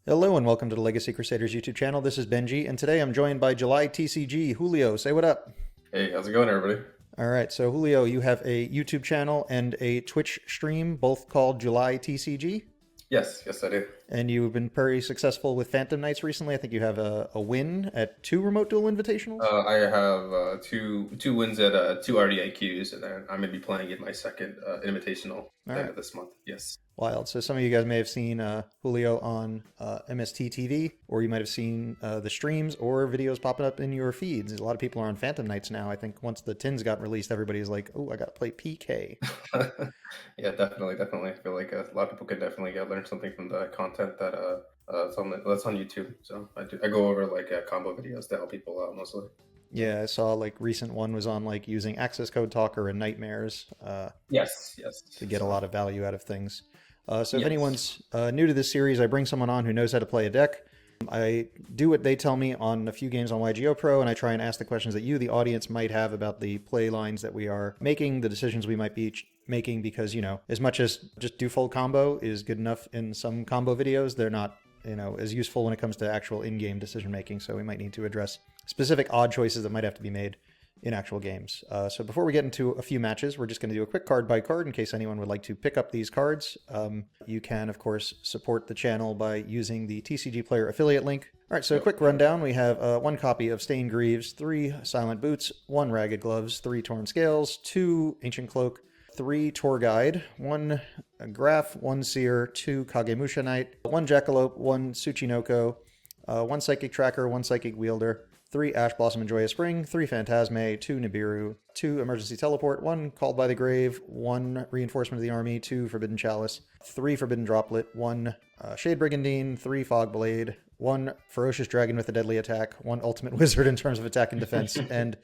Hello and welcome to the Legacy Crusaders YouTube channel. This is Benji, and today I'm joined by July TCG. Julio, say what up. Hey, how's it going, everybody? All right, so Julio, you have a YouTube channel and a Twitch stream, both called July TCG, Yes, I do. and you've been very successful with Phantom Knights recently. I think you have a win at 2 remote duel invitationals. I have two wins at two RDIQs, and then I'm gonna be playing in my second invitational at the end of this month. Yes. Wild. So some of you guys may have seen Julio on MST TV, or you might have seen the streams or videos popping up in your feeds. A lot of people are on Phantom Knights now. I think once the tins got released, everybody's like, "Oh, I got to play PK." Yeah, definitely. I feel like a lot of people could definitely learn something from the content that's on YouTube. So I go over like combo videos to help people out mostly. Yeah, I saw like recent one was on like using access code talker and nightmares Yes. to get a lot of value out of things. So if Yes. anyone's new to this series, I bring someone on who knows how to play a deck. I do what they tell me on a few games on YGOPRO, and I try and ask the questions that you, the audience, might have about the play lines that we are making, the decisions we might be making, because, you know, as much as just do full combo is good enough in some combo videos, they're not, you know, as useful when it comes to actual in-game decision making, so we might need to address specific odd choices that might have to be made in actual games. So before we get into a few matches, we're just going to do a quick card by card in case anyone would like to pick up these cards. You can, of course, support the channel by using the TCGPlayer affiliate link. All right, so a quick rundown. We have one copy of Stained Greaves, 3 Silent Boots, 1 Ragged Gloves, 3 Torn Scales, 2 Ancient Cloak, 3 Tour Guide, 1 Graph, 1 Seer, 2 Kagemusha Knight, 1 Jackalope, 1 Tsuchinoko, 1 Psychic Tracker, 1 Psychic Wielder, 3 Ash Blossom and Joyous Spring, 3 Phantasme, 2 Nibiru, 2 Emergency Teleport, 1 Called by the Grave, 1 Reinforcement of the Army, 2 Forbidden Chalice, 3 Forbidden Droplet, 1 Shade Brigandine, 3 Fog Blade, 1 Ferocious Dragon with a Deadly Attack, 1 Ultimate Wizard in terms of attack and defense, and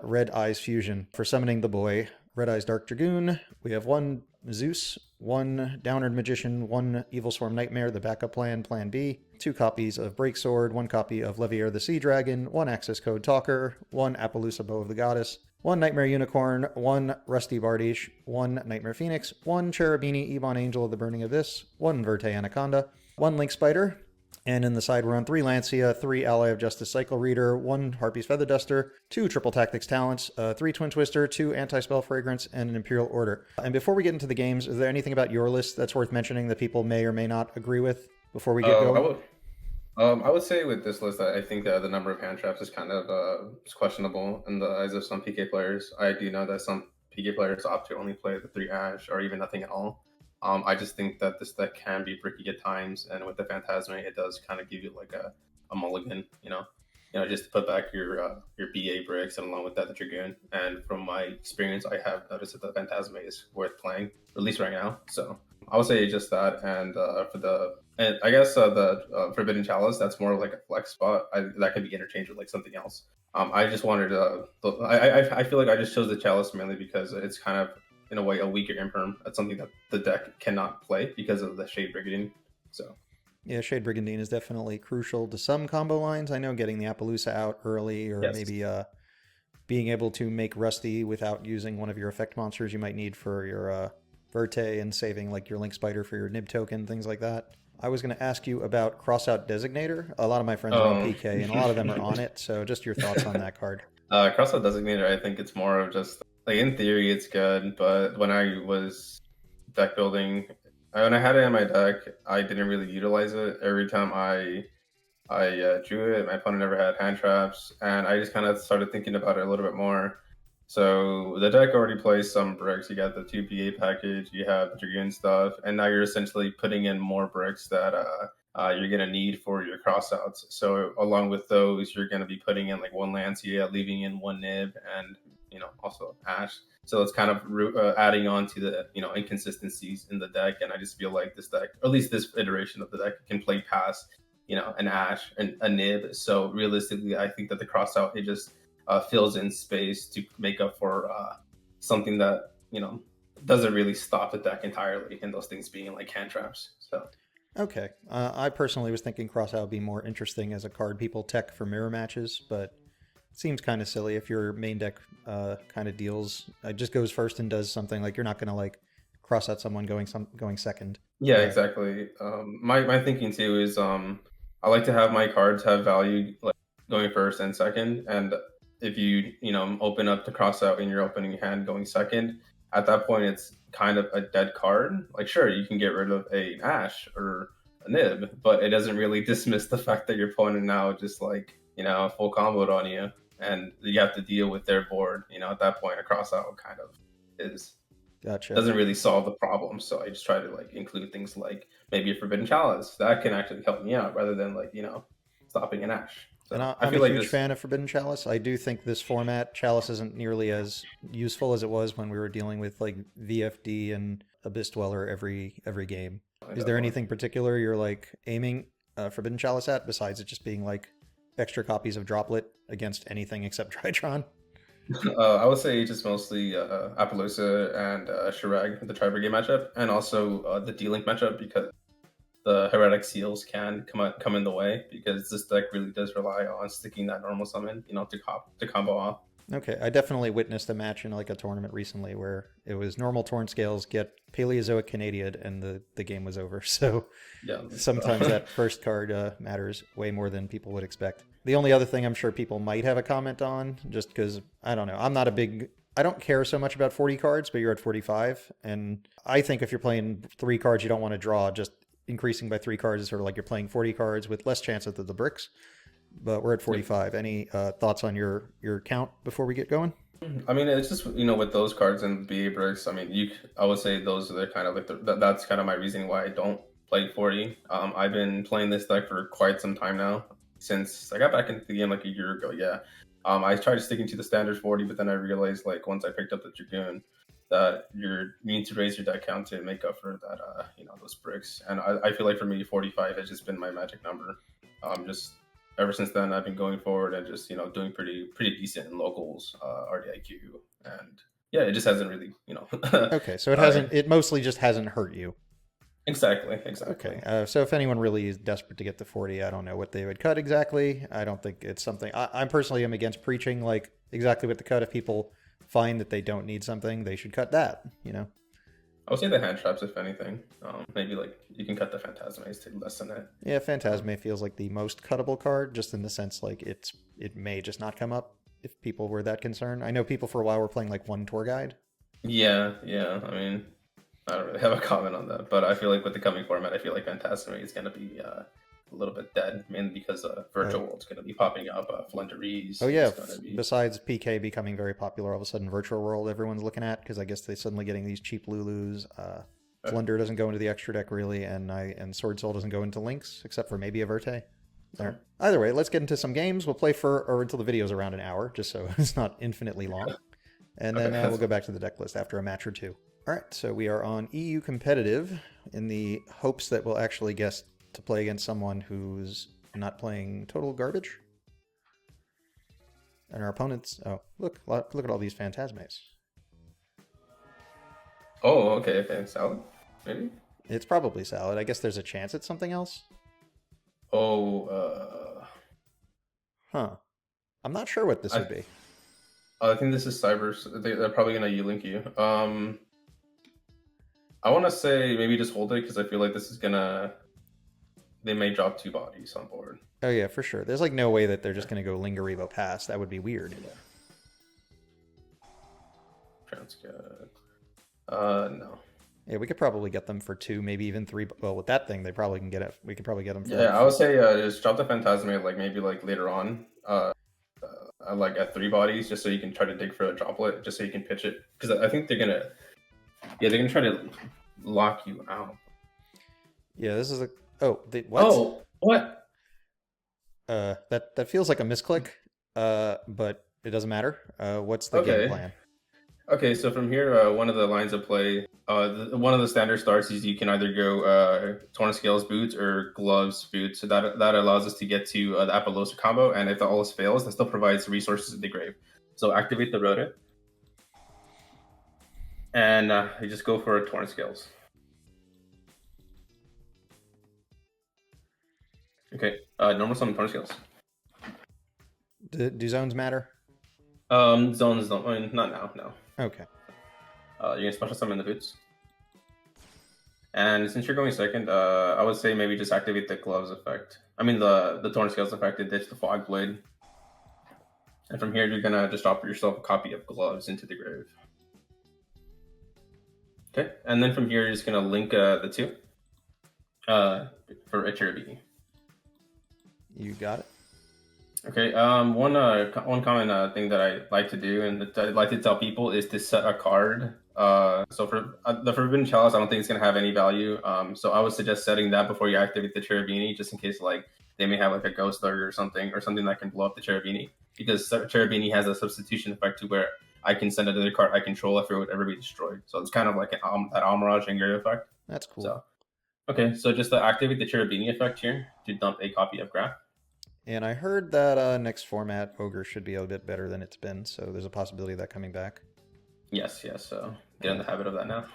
Red Eyes Fusion. For summoning the boy, Red Eyes Dark Dragoon, we have 1 Zeus, 1 Downward Magician, 1 Evil Swarm Nightmare, the backup plan, Plan B, 2 copies of Breaksword, 1 copy of Levier the Sea Dragon, 1 Access Code Talker, 1 Appaloosa Bow of the Goddess, 1 Nightmare Unicorn, 1 Rusty Bardiche, 1 Nightmare Phoenix, 1 Cherubini Ebon Angel of the Burning Abyss, 1 Verte Anaconda, 1 Link Spider, and in the side, we're on 3 Lancia, 3 Ally of Justice Cycle Reader, 1 Harpy's Feather Duster, 2 Triple Tactics Talents, 3 Twin Twister, 2 Anti-Spell Fragrance, and an Imperial Order. And before we get into the games, is there anything about your list that's worth mentioning that people may or may not agree with before we get going? I would say with this list, I think the number of hand traps is kind of is questionable in the eyes of some PK players. I do know that some PK players opt to only play the 3 Ash or even nothing at all. I just think that this deck can be tricky at times, and with the Phantasme, it does kind of give you like a mulligan, just to put back your BA bricks, and along with that, the Dragoon. And from my experience, I have noticed that the Phantasme is worth playing, at least right now. So I would say just that, and I guess the Forbidden Chalice, that's more like a flex spot. That could be interchanged with like something else. I just wanted I feel like I just chose the Chalice mainly because it's kind of in a way a weaker imperm. That's something that the deck cannot play because of the Shade Brigandine. So Yeah, Shade Brigandine is definitely crucial to some combo lines. I know getting the Appaloosa out early, or yes, maybe being able to make Rusty without using one of your effect monsters you might need for your Verte, and saving like your Link Spider for your Nib token, things like that. I was going to ask you about Crossout Designator. A lot of my friends are on PK, and a lot of them are on it, so just your thoughts on that card. Crossout Designator, I think it's more of just like in theory it's good, but when I was deck building, when I had it in my deck, I didn't really utilize it. Every time I drew it, my opponent never had hand traps, and I just kind of started thinking about it a little bit more. So the deck already plays some bricks. You got the 2 BA package, you have the Dragoon stuff, and now you're essentially putting in more bricks that you're going to need for your crossouts. So along with those, you're going to be putting in like 1 Lancia, leaving in 1 Nib, and also Ash. So it's kind of adding on to the inconsistencies in the deck, and I just feel like this deck, or at least this iteration of the deck, can play past an Ash and a Nib. So realistically, I think that the crossout, it just fills in space to make up for something that doesn't really stop the deck entirely, and those things being like hand traps. So Okay, I personally was thinking Crossout would be more interesting as a card people tech for mirror matches, but it seems kind of silly if your main deck kind of deals, just goes first and does something. Like, you're not going to like cross out someone going second. Yeah, Right. exactly. My thinking too is I like to have my cards have value like going first and second, and if you open up the cross out in your opening hand going second, at that point it's kind of a dead card. Like sure, you can get rid of a Ash or a Nib, but it doesn't really dismiss the fact that your opponent now just like full comboed on you, and you have to deal with their board. At that point, a cross out kind of is Gotcha. doesn't really solve the problem. So I just try to like include things like maybe a forbidden chalice that can actually help me out rather than like stopping an Ash. And So I I'm a feel like huge this. fan of Forbidden Chalice. I do think this format, Chalice isn't nearly as useful as it was when we were dealing with like VFD and Abyss Dweller every game. Is there Definitely. anything particular you're like aiming Forbidden Chalice at besides it just being like extra copies of Droplet against anything except Tritron? I would say just mostly Appaloosa and Shirag, the Tri Brigade matchup, and also the D-Link matchup because the Heretic Seals can come in the way because this deck really does rely on sticking that normal summon to combo off. Okay, I definitely witnessed a match in like a tournament recently where it was normal Torn Scales get Paleozoic Canadiad and the game was over. So Yeah. sometimes that first card matters way more than people would expect. The only other thing I'm sure people might have a comment on, just because I don't know, I don't care so much about 40 cards, but you're at 45, and I think if you're playing 3 cards you don't want to draw, just increasing by 3 cards is sort of like you're playing 40 cards with less chance of the bricks. But we're at Yep. 45. Any thoughts on your count before we get going? I mean, it's just with those cards and BA bricks. I mean, I would say those are the kind of like that's kind of my reasoning why I don't play 40. I've been playing this deck for quite some time now, since I got back into the game like a year ago. Yeah. I tried sticking to the standard 40, but then I realized like once I picked up the Dragoon that you need to raise your deck count to make up for that those bricks. And I feel like for me 45 has just been my magic number. Just ever since then, I've been going forward and just doing pretty decent in locals, RDIQ, and yeah, it just hasn't really. Okay, so it I hasn't. It mostly just hasn't hurt you. exactly. Okay, so if anyone really is desperate to get to 40, I don't know what they would cut exactly. I don't think it's something. I personally am against preaching like exactly what to cut. If people find that they don't need something, they should cut that. I would say the hand traps, if anything. Maybe like you can cut the Phantasmates to lessen it. Yeah, Um, Phantasme feels like the most cuttable card, just in the sense like it may just not come up if people were that concerned. I know people for a while were playing like one tour guide. yeah. I mean, I don't really have a comment on that, but I feel like with the coming format, I feel like Phantasmate is going to be a little bit dead, mainly because Uh, Virtual World's going to be popping up. Flenderies oh yeah, is going to be. besides PK becoming very popular, all of a sudden Virtual World everyone's looking at because I guess they're suddenly getting these cheap Lulus. Flunder doesn't go into the extra deck really, and Sword Soul doesn't go into links except for maybe a Verte. There. Either way, let's get into some games. We'll play or until the video's around an hour, just so it's not infinitely long, and then Okay. we'll go back to the deck list after a match or two. All right, so we are on EU competitive in the hopes that we'll actually get to play against someone who's not playing total garbage. And our opponents, oh look at all these Phantasmes. Oh, okay. Salad, maybe. It's probably Salad. I guess there's a chance it's something else. Oh, Huh. I'm not sure what this would be. I think this is Cyber. They're probably gonna U-Link you. I want to say maybe just hold it because I feel like this is gonna. They may drop 2 bodies on board. Oh yeah, for sure. There's like no way that they're just gonna go Linger Evo pass. That would be weird. Yeah. Sounds good. No. Yeah, we could probably get them for 2, maybe even 3. Well, with that thing, they probably can get it. We could probably get them for. Yeah, I would say just drop the Phantasmate like maybe like later on. Like at 3 bodies, just so you can try to dig for a droplet, just so you can pitch it. Because I think they're gonna. Yeah, they're gonna try to lock you out. Yeah, this is a. Oh, what? Oh, what? That feels like a misclick. But it doesn't matter. What's the game Okay. plan? Okay, so from here, one of the lines of play, one of the standard starts is you can either go Torn Scales boots or gloves boots. So that allows us to get to the Appaloosa combo, and if the all else fails, that still provides resources in the grave. So activate the Rota, and you just go for a Torn Scales. Okay, normal summon Torn Scales. Do zones matter? Zones don't. I mean, not now. No. Okay. You're gonna special summon the boots. And since you're going second, I would say maybe just activate the gloves effect. I mean the Torn Scales effect and ditch the Fog Blade. And from here, you're gonna just drop yourself a copy of gloves into the grave. Okay, and then from here, you're just gonna link the two for HRB. You got it. Okay. One common thing that I like to do and that I like to tell people is to set a card. So for the Forbidden Chalice, I don't think it's gonna have any value. So I would suggest setting that before you activate the Cherubini, just in case like they may have like a Ghost Lurk or something that can blow up the Cherubini. Because Cherubini has a substitution effect to where I can send another card I control if it would ever be destroyed. So it's kind of like that Almirage and Gary effect. That's cool. So okay, so just to activate the Cherubini effect here to dump a copy of Graph. And I heard that next format, Ogre should be a bit better than it's been, so there's a possibility of that coming back. Yes. So get in the habit of that now.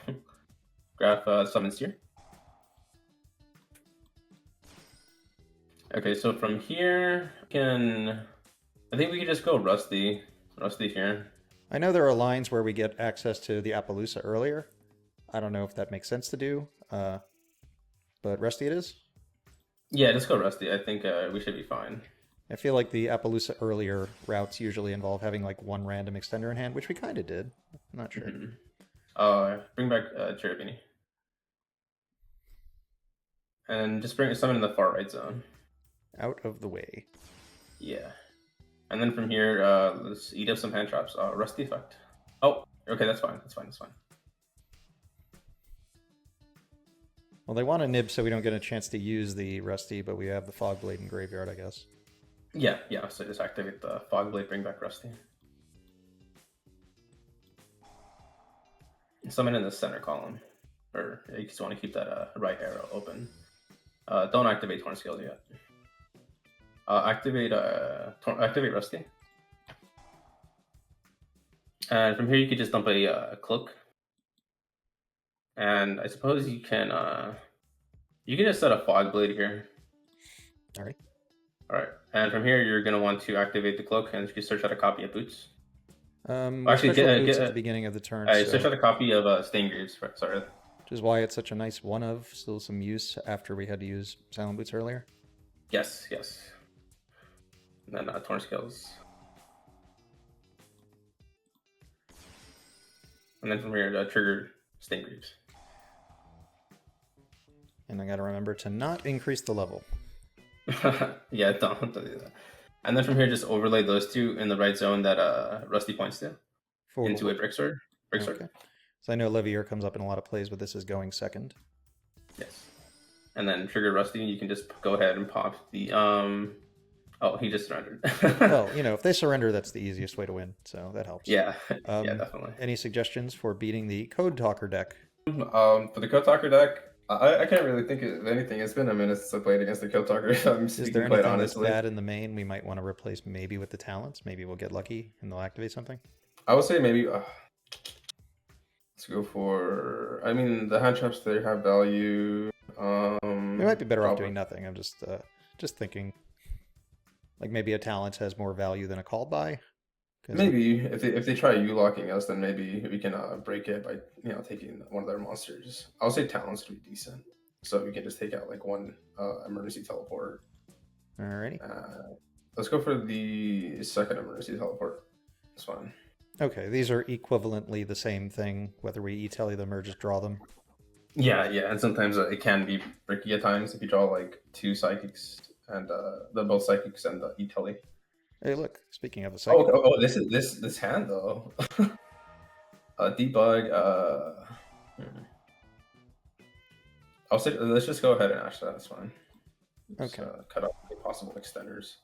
Graph summons here. Okay, so from here, I think we can just go Rusty here. I know there are lines where we get access to the Appaloosa earlier. I don't know if that makes sense to do, but Rusty it is? Yeah, just go Rusty. I think we should be fine. I feel like the Appaloosa earlier routes usually involve having like one random extender in hand, which we kind of did. I'm not sure. Bring back Cherubini. And just bring summon in the far right zone. Out of the way. Yeah. And then from here, let's eat up some hand traps. Rusty effect. Oh, okay, that's fine. That's fine. Well, they want a nib so we don't get a chance to use the Rusty, but we have the Fog Blade in Graveyard, I guess. Yeah, so just activate the Fog Blade, bring back Rusty. Summon in the center column. Or you just want to keep that right arrow open. Don't activate Torn Scales yet. Activate Rusty. And from here you could just dump a Cloak. And I suppose you can just set a Fog Blade here. Alright. And from here you're gonna want to activate the Cloak and you can search out a copy of Boots. Actually, get at the beginning of the turn. Search out a copy of Staingreaves. Sorry. Which is why it's such a nice one of. Still some use after we had to use Silent Boots earlier. Yes. And then Torn Scales. And then from here, trigger Staingreaves. And I gotta remember to not increase the level. Yeah, don't do that. And then from here, just overlay those two in the right zone that Rusty points to into a Brick Sword. Okay. So I know Levier comes up in a lot of plays, but this is going second. Yes. And then trigger Rusty, you can just go ahead and pop the Oh, he just surrendered. Well, if they surrender, that's the easiest way to win, so that helps. Yeah, yeah, definitely. Any suggestions for beating the Code Talker deck? For the Code Talker deck, I can't really think of anything. It's been a minute since I played against the Code Talker. Is there anything that's bad in the main we might want to replace maybe with the talents? Maybe we'll get lucky and they'll activate something? I would say maybe... let's go for... I mean, the hand traps, they have value. We might be better off doing nothing. I'm just thinking... Like maybe a talent has more value than a called by. Maybe if they try U-locking us, then maybe we can break it by taking one of their monsters. I'll say talents would be decent, so we can just take out like one emergency teleport. Alrighty. Let's go for the second emergency teleport. That's fine. Okay, these are equivalently the same thing, whether we e-tele them or just draw them. Yeah, and sometimes it can be tricky at times if you draw like two psychics. And the both psychics and the e-tele. Hey, look! Speaking of the psychic. Oh, this hand though. Debug. I'll say let's just go ahead and ash that. That's fine. Just, okay. Cut off any possible extenders.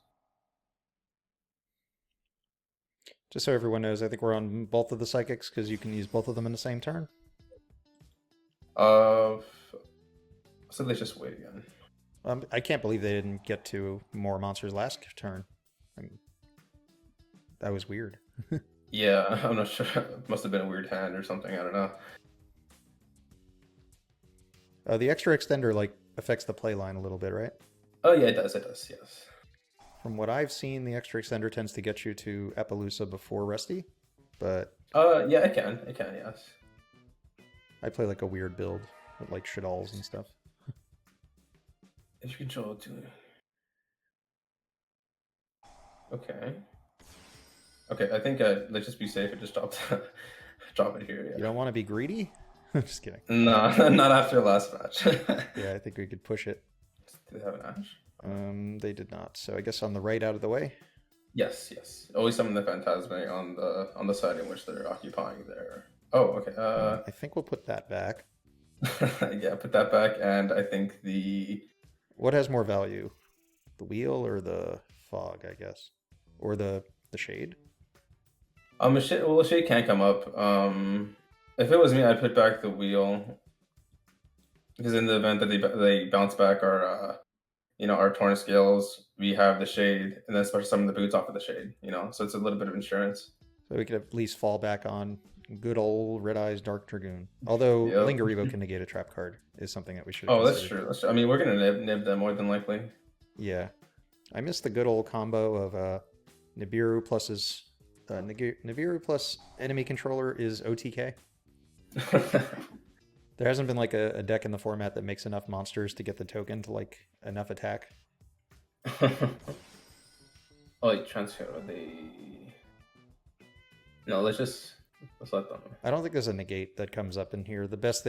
Just so everyone knows, I think we're on both of the psychics because you can use both of them in the same turn. So let's just wait again. I can't believe they didn't get to more monsters last turn. That was weird. Yeah, I'm not sure. It must have been a weird hand or something. I don't know. The extra extender affects the play line a little bit, right? Oh yeah, it does. Yes. From what I've seen, the extra extender tends to get you to Appaloosa before Rusty, but... Yeah, it can, yes. I play like a weird build. with like Shadalls and stuff. If you control two. Okay. Okay, I think let's just be safe and just drop it here. Yeah. You don't want to be greedy? I'm just kidding. No, not after last match. Yeah, I think we could push it. Do they have an Ash? They did not. So I guess on the right out of the way. Yes, yes. Always summon the Phantasme on the side in which they're occupying their. Oh, okay. I think we'll put that back. Yeah, put that back, and I think the. What has more value, the wheel or the fog? I guess, or the shade. The shade can't come up. If it was me, I'd put back the wheel, because in the event that they bounce back our our torn scales, we have the shade, and then especially some of the boots off of the shade. So it's a little bit of insurance. So we could at least fall back on good old Red Eyes Dark Dragoon. Although Linger Revo can negate a trap card is something that we should. Oh, that's true. I mean, we're gonna nib them more than likely. Yeah, I missed the good old combo of Nibiru plus Nibiru plus enemy controller is OTK. There hasn't been like a deck in the format that makes enough monsters to get the token to like enough attack. Transfer No, let's let them. I don't think there's a negate that comes up in here. The best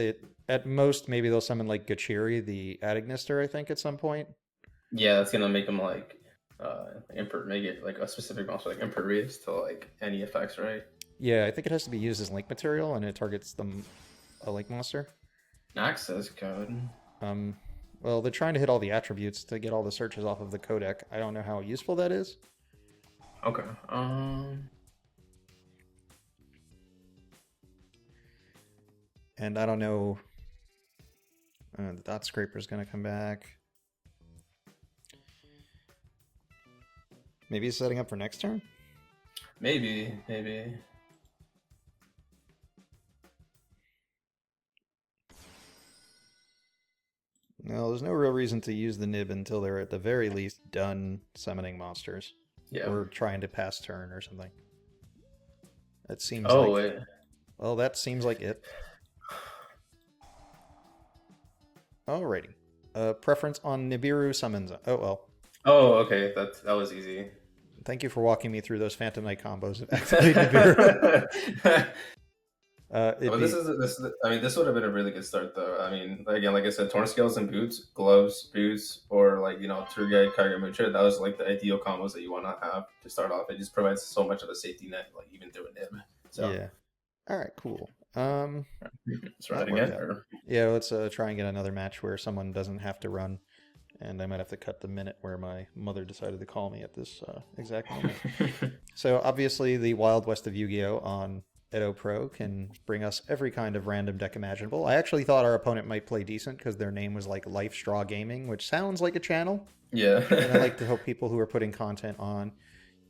at most maybe they'll summon like Gachiri, the Adignister, I think at some point. Yeah, that's gonna make them like make it like a specific monster like Imperious to like any effects, right? Yeah, I think it has to be used as link material and it targets a link monster. Access code. Well, they're trying to hit all the attributes to get all the searches off of the codec. I don't know how useful that is. Okay. And I don't know. The dot scraper is going to come back. Maybe he's setting up for next turn? Maybe. No, there's no real reason to use the nib until they're at the very least done summoning monsters. Yeah. Or trying to pass turn or something. That seems wait. Well, that seems like it. Alrighty. Preference on Nibiru summons. Oh, well. Oh, okay. That was easy. Thank you for walking me through those Phantom Knight combos of activate Nibiru. This would have been a really good start, though. I mean, again, like I said, torn scales and gloves, boots, or like tour guide Kagamucha. That was like the ideal combos that you want to have to start off. It just provides so much of a safety net, like even through a nib. So yeah. All right, cool. Let's run it again. Yeah, let's try and get another match where someone doesn't have to run, and I might have to cut the minute where my mother decided to call me at this exact moment. So obviously, the Wild West of Yu-Gi-Oh on Edo Pro can bring us every kind of random deck imaginable. I actually thought our opponent might play decent because their name was like Life Straw Gaming, which sounds like a channel. Yeah. And I like to hope people who are putting content on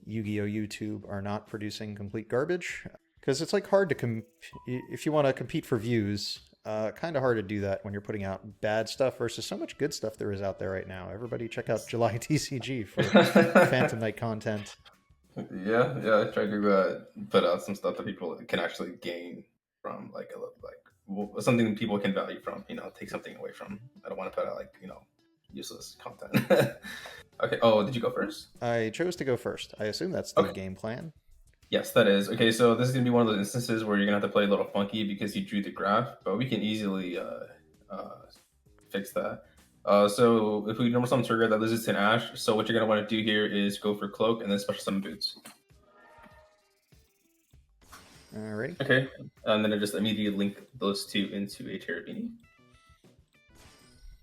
Yu-Gi-Oh YouTube are not producing complete garbage. Because it's like hard to if you want to compete for views, kind of hard to do that when you're putting out bad stuff versus so much good stuff there is out there right now. Everybody check out July TCG for Phantom Knight content. Yeah, I try to put out some stuff that people can actually gain from, like something people can value from. Take something away from. I don't want to put out useless content. Okay. Oh, did you go first? I chose to go first. I assume that's the game plan. Yes, that is. Okay, so this is going to be one of those instances where you're going to have to play a little funky because you drew the graph, but we can easily fix that. So if we normal summon trigger that loses to an Ash, so what you're going to want to do here is go for Cloak and then special summon Boots. Alright. Okay, and then I just immediately link those two into a Cherubini.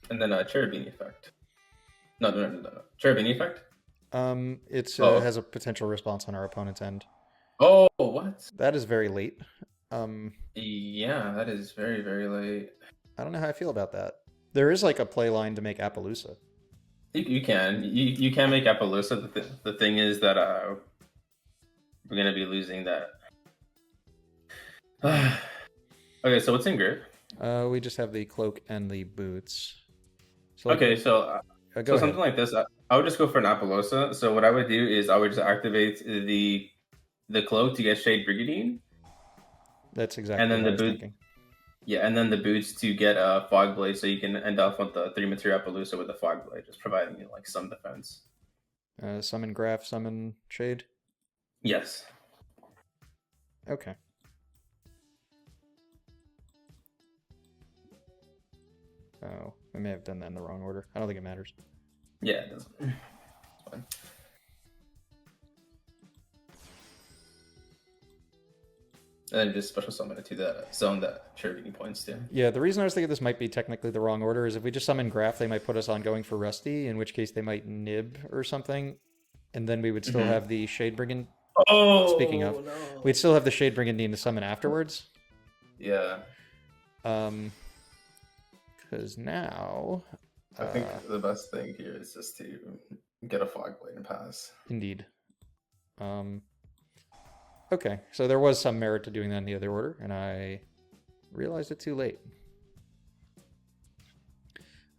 And then a Cherubini effect. No. Cherubini effect? It has a potential response on our opponent's end. Oh, what? That is very late. Yeah, that is very, very late. I don't know how I feel about that. There is like a play line to make Appaloosa. You can make Appaloosa. The thing is that we're gonna be losing that. Okay, so what's in grip? We just have the cloak and the boots. So something like this. I would just go for an Appaloosa. So what I would do is I would just activate the cloak to get Shade Brigandine. That's exactly and then what the I was boot. thinking. Yeah, and then the boots to get a Fog Blade, so you can end up with the 3 material Appaloosa with the Fog Blade, just providing you like some defense. Summon Graph, summon Shade. Yes. Okay. Oh, I may have done that in the wrong order. I don't think it matters. Yeah, it doesn't. It's fine. And then just special summon it to that zone that Cherokee points to. Yeah, the reason I was thinking this might be technically the wrong order is if we just summon Graph, they might put us on going for Rusty, in which case they might nib or something, and then we would still have the Shade Brigand. Oh, Speaking of, no. we'd still have the Shade Brigandine to summon afterwards. Yeah. Because now... I think the best thing here is just to get a Fog Blade and pass. Indeed. Okay, so there was some merit to doing that in the other order, and I realized it too late.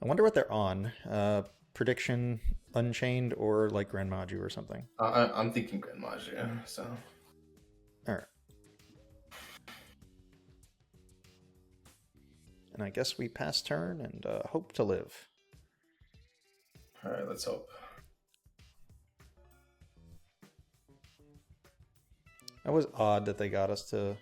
I wonder what they're on. Prediction, Unchained, or like Grand Maju or something. I'm thinking Grand Maju, so... Alright. And I guess we pass turn and hope to live. Alright, let's hope. That was odd that they got us to...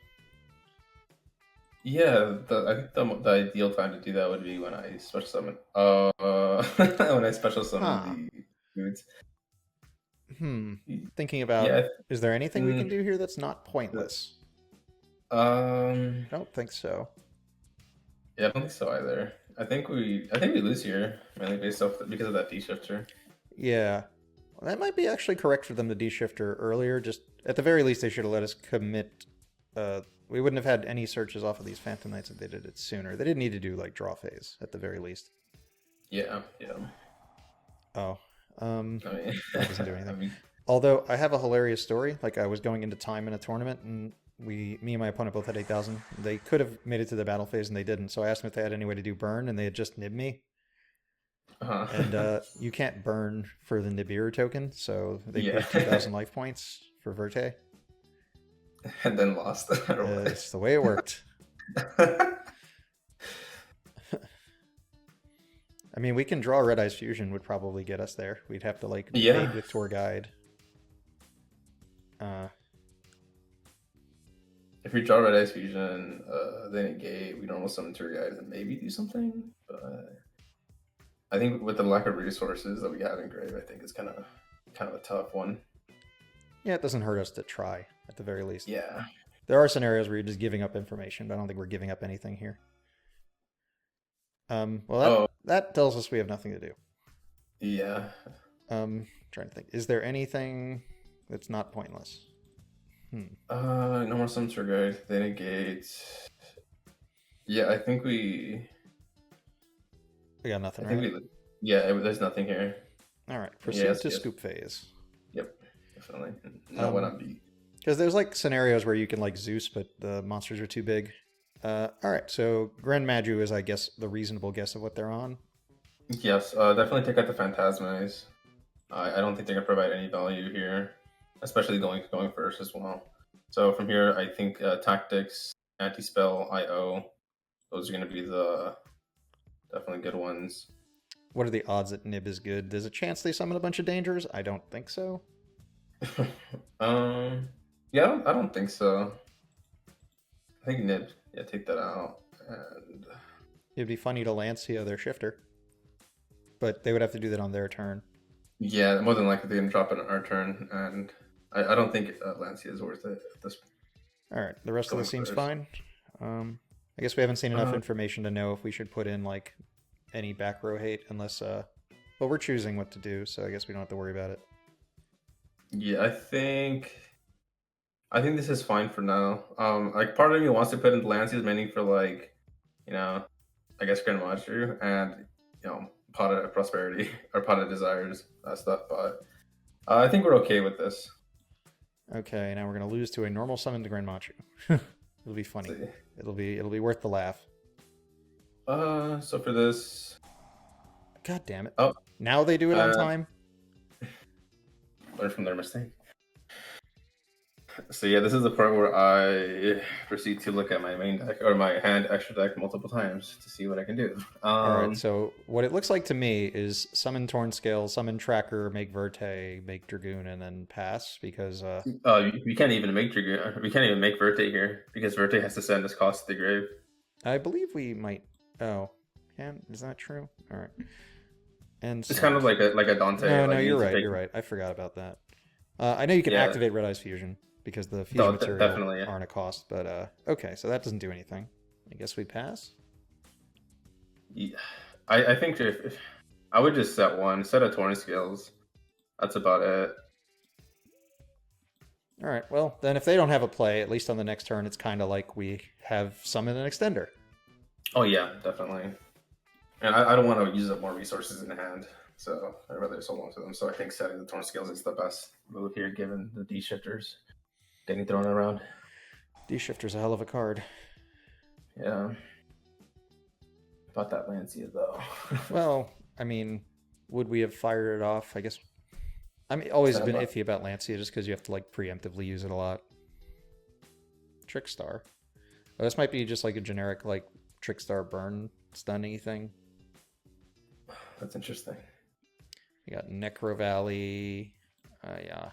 Yeah, I think the ideal time to do that would be when I special summon. When I special summon the boots. Thinking about, Yeah, is there anything we can do here that's not pointless? I don't think so. Yeah, I don't think so either. I think we lose here, mainly based off because of that D-shifter. Yeah. Well, that might be actually correct for them to D-shifter earlier. Just at the very least, they should have let us commit. We wouldn't have had any searches off of these Phantom Knights if they did it sooner. They didn't need to do like draw phase at the very least. Yeah. Oh. I mean, That doesn't do anything. Although I have a hilarious story. Like I was going into time in a tournament and me and my opponent both had 8,000. They could have made it to the battle phase and they didn't. So I asked them if they had any way to do burn and they had just nibbed me. And you can't burn for the Nibiru token, so they paid 2,000 life points for Verte. And then lost. It's the way it worked. I mean, we can draw Red Eyes Fusion would probably get us there. We'd have to like bait with Tour Guide. If we draw Red Eyes Fusion, then negate, we normal summon Tour Guide and maybe do something. But I think with the lack of resources that we have in Grave, I think it's kind of a tough one. Yeah, it doesn't hurt us to try at the very least. Yeah. There are scenarios where you're just giving up information, but I don't think we're giving up anything here. Well, that tells us we have nothing to do. Yeah. Trying to think. Is there anything that's not pointless? No more summon Tour Guide, then negate. Yeah, I think we got nothing, right? There's nothing here. All right, proceed to scoop phase. Yep, definitely. No one on beat. Because there's like scenarios where you can like Zeus, but the monsters are too big. All right, so Grand Maju is, I guess, the reasonable guess of what they're on. Yes, definitely take out the Phantasmize. I don't think they're gonna provide any value here, especially going first as well. So from here, I think Tactics, Anti-Spell, IO, those are gonna be the definitely good ones. What are the odds that Nib is good? There's a chance they summon a bunch of dangers? I don't think so. Yeah, I don't think so. I think Nib, take that out. And it'd be funny to Lancia their shifter, but they would have to do that on their turn. Yeah, more than likely they're gonna drop it on our turn, and I don't think Lancia is worth it at this point. All right, the rest of this seems fine. I guess we haven't seen enough information to know if we should put in like any back row hate, unless well, we're choosing what to do, so I guess we don't have to worry about it. Yeah, I think this is fine for now. Like part of me wants to put in Lancia's mainly for like, I guess Grand Maju and Pot of Prosperity or Pot of Desires, that stuff, but I think we're okay with this. Okay, now we're gonna lose to a normal summon to Grand Maju. It'll be funny. It'll be worth the laugh. So for this, God damn it! Oh, now they do it on time. Learn from their mistake. So yeah, this is the part where I proceed to look at my main deck or my hand extra deck multiple times to see what I can do. All right, so what it looks like to me is summon Torn Scale, summon Tracker, make Verte, make Dragoon, and then pass because we can't even make Dragoon. We can't even make Verte here because Verte has to send this cost to the grave. I believe we might. Oh, is that true? All right. And It's kind of like a Dante. No, like no, you you're need to right. take... You're right. I forgot about that. I know you can Yeah, activate Red Eyes Fusion because the fusion material definitely. Yeah. aren't a cost, but okay, so that doesn't do anything. I guess we pass. Yeah. I think if I would just set a Torn Scales. That's about it. All right. Well, then if they don't have a play, at least on the next turn, it's kind of like we have summoned an extender. Oh yeah, definitely. And I don't want to use up more resources in hand, so I'd rather just hold on to them. So I think setting the Torn Scales is the best move here, given the D shifters getting thrown around. D Shifter's a hell of a card. Yeah. About that Lancia though. Well, I mean, would we have fired it off? I guess. I mean, always been iffy about Lancia just because you have to like preemptively use it a lot. Trickstar. Oh, this might be just like a generic like Trickstar burn stunning thing. That's interesting. You got Necro Valley. Yeah.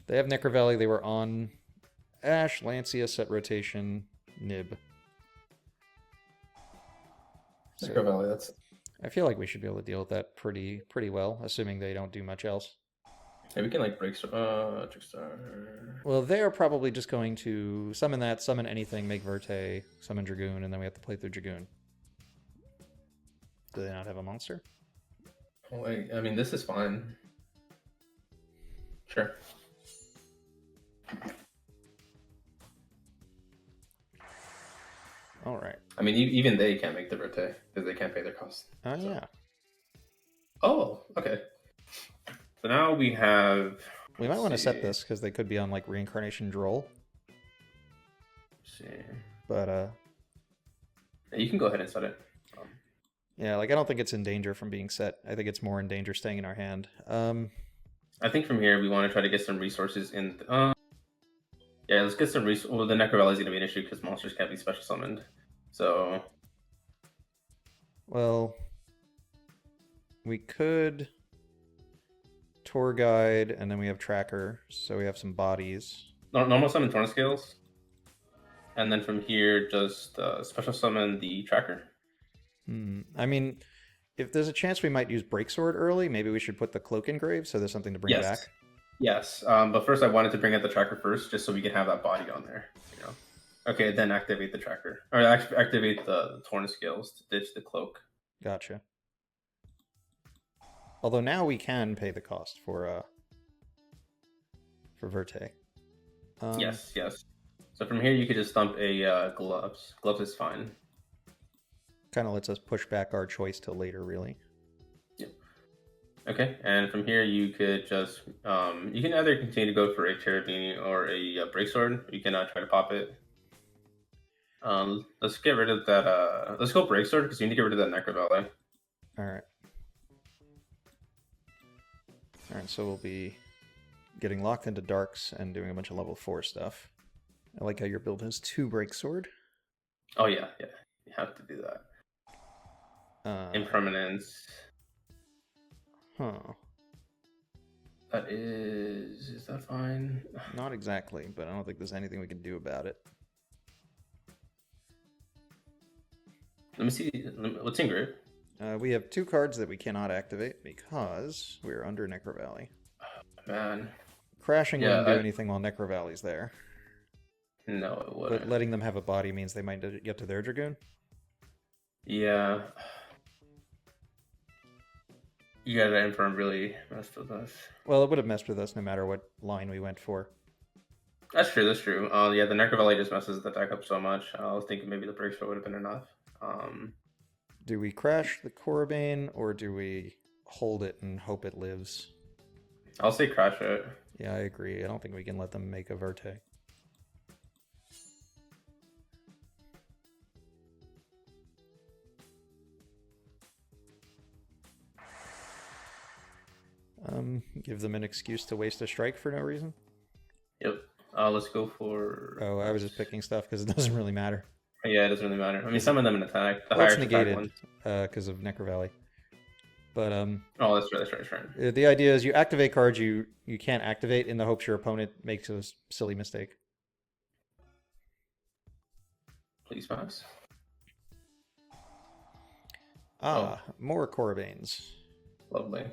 They have Necro Valley. They were on Ash, Lancia, set rotation, Nib. Necro Valley, that's... I feel like we should be able to deal with that pretty well, assuming they don't do much else. Yeah, we can like break Trickstar. Well, they're probably just going to summon that, summon anything, make Verte, summon Dragoon, and then we have to play through Dragoon. Do they not have a monster? Oh, wait, I mean, this is fine. Sure. All right. I mean, even they can't make the Verte because they can't pay their cost. Oh, yeah. Oh, okay. So now we have... We might want to set this because they could be on like Reincarnation Droll. See. But yeah, you can go ahead and set it. Yeah, like I don't think it's in danger from being set. I think it's more in danger staying in our hand. I think from here we want to try to get some resources in. Yeah, let's get some resources. Well, the Necro Valley is going to be an issue because monsters can't be special summoned. So, well, we could tour guide, and then we have tracker, so we have some bodies. Normal summon Torn Scales, and then from here just special summon the tracker. I mean, if there's a chance we might use Breaksword early, maybe we should put the Cloak Engrave so there's something to bring back. Yes, but first I wanted to bring out the tracker first, just so we can have that body on there. You know. Okay, then activate the tracker, or activate the Torn Scales to ditch the cloak. Gotcha. Although now we can pay the cost for Verte. Yes. So from here you could just dump a Gloves. Gloves is fine. Kind of lets us push back our choice till later, really. Yep. Okay, and from here you could just you can either continue to go for a Terabini or a Breaksword. You can try to pop it. Let's get rid of that. Let's go Breaksword because you need to get rid of that Necro Valley. All right. All right, so we'll be getting locked into Darks and doing a bunch of level 4 stuff. I like how your build has 2 Breaksword. Oh yeah, you have to do that. Impermanence. Huh. That is that fine? Not exactly, but I don't think there's anything we can do about it. Let me see. What's in grave? We have 2 cards that we cannot activate because we're under Necro Valley. Man. Crashing wouldn't do anything while Necro Valley's there. No, it wouldn't. But letting them have a body means they might get to their Dragoon? Yeah. You got that Infirm really messed with us. Well, it would have messed with us no matter what line we went for. That's true, that's true. Yeah, the Necro Valley just messes the deck up so much. I was thinking maybe the Breaksword would have been enough. Do we crash the Korribane, or do we hold it and hope it lives? I'll say crash it. Yeah, I agree. I don't think we can let them make a Verte. Give them an excuse to waste a strike for no reason? Yep. Let's go for. Oh, I was just picking stuff because it doesn't really matter. Yeah, it doesn't really matter. I mean, some of them in attack. The Well, higher it's attack negated ones. because of Necro Valley. But Oh, that's right. That's right. That's right. the idea is you activate cards you can't activate in the hopes your opponent makes a silly mistake. Please pass. More Corbanes. Lovely.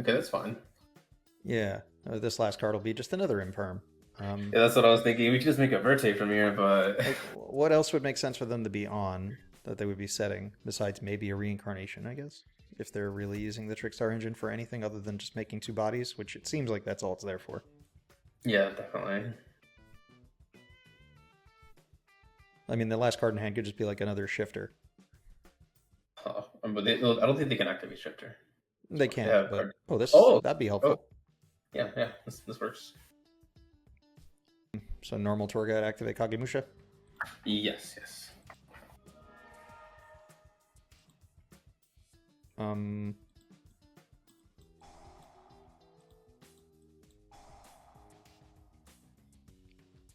Okay, that's fine. Yeah, this last card will be just another Imperm. Yeah, that's what I was thinking. We could just make a Verte from here, but like, what else would make sense for them to be on that they would be setting besides maybe a Reincarnation, I guess, if they're really using the Trickstar engine for anything other than just making 2 bodies, which it seems like that's all it's there for. Yeah, definitely. I mean, the last card in hand could just be like another Shifter. But I don't think they can activate Shifter. They can't. Yeah, but that'd be helpful. Yeah, this works. So normal tour guide activate Kagemusha? Yes.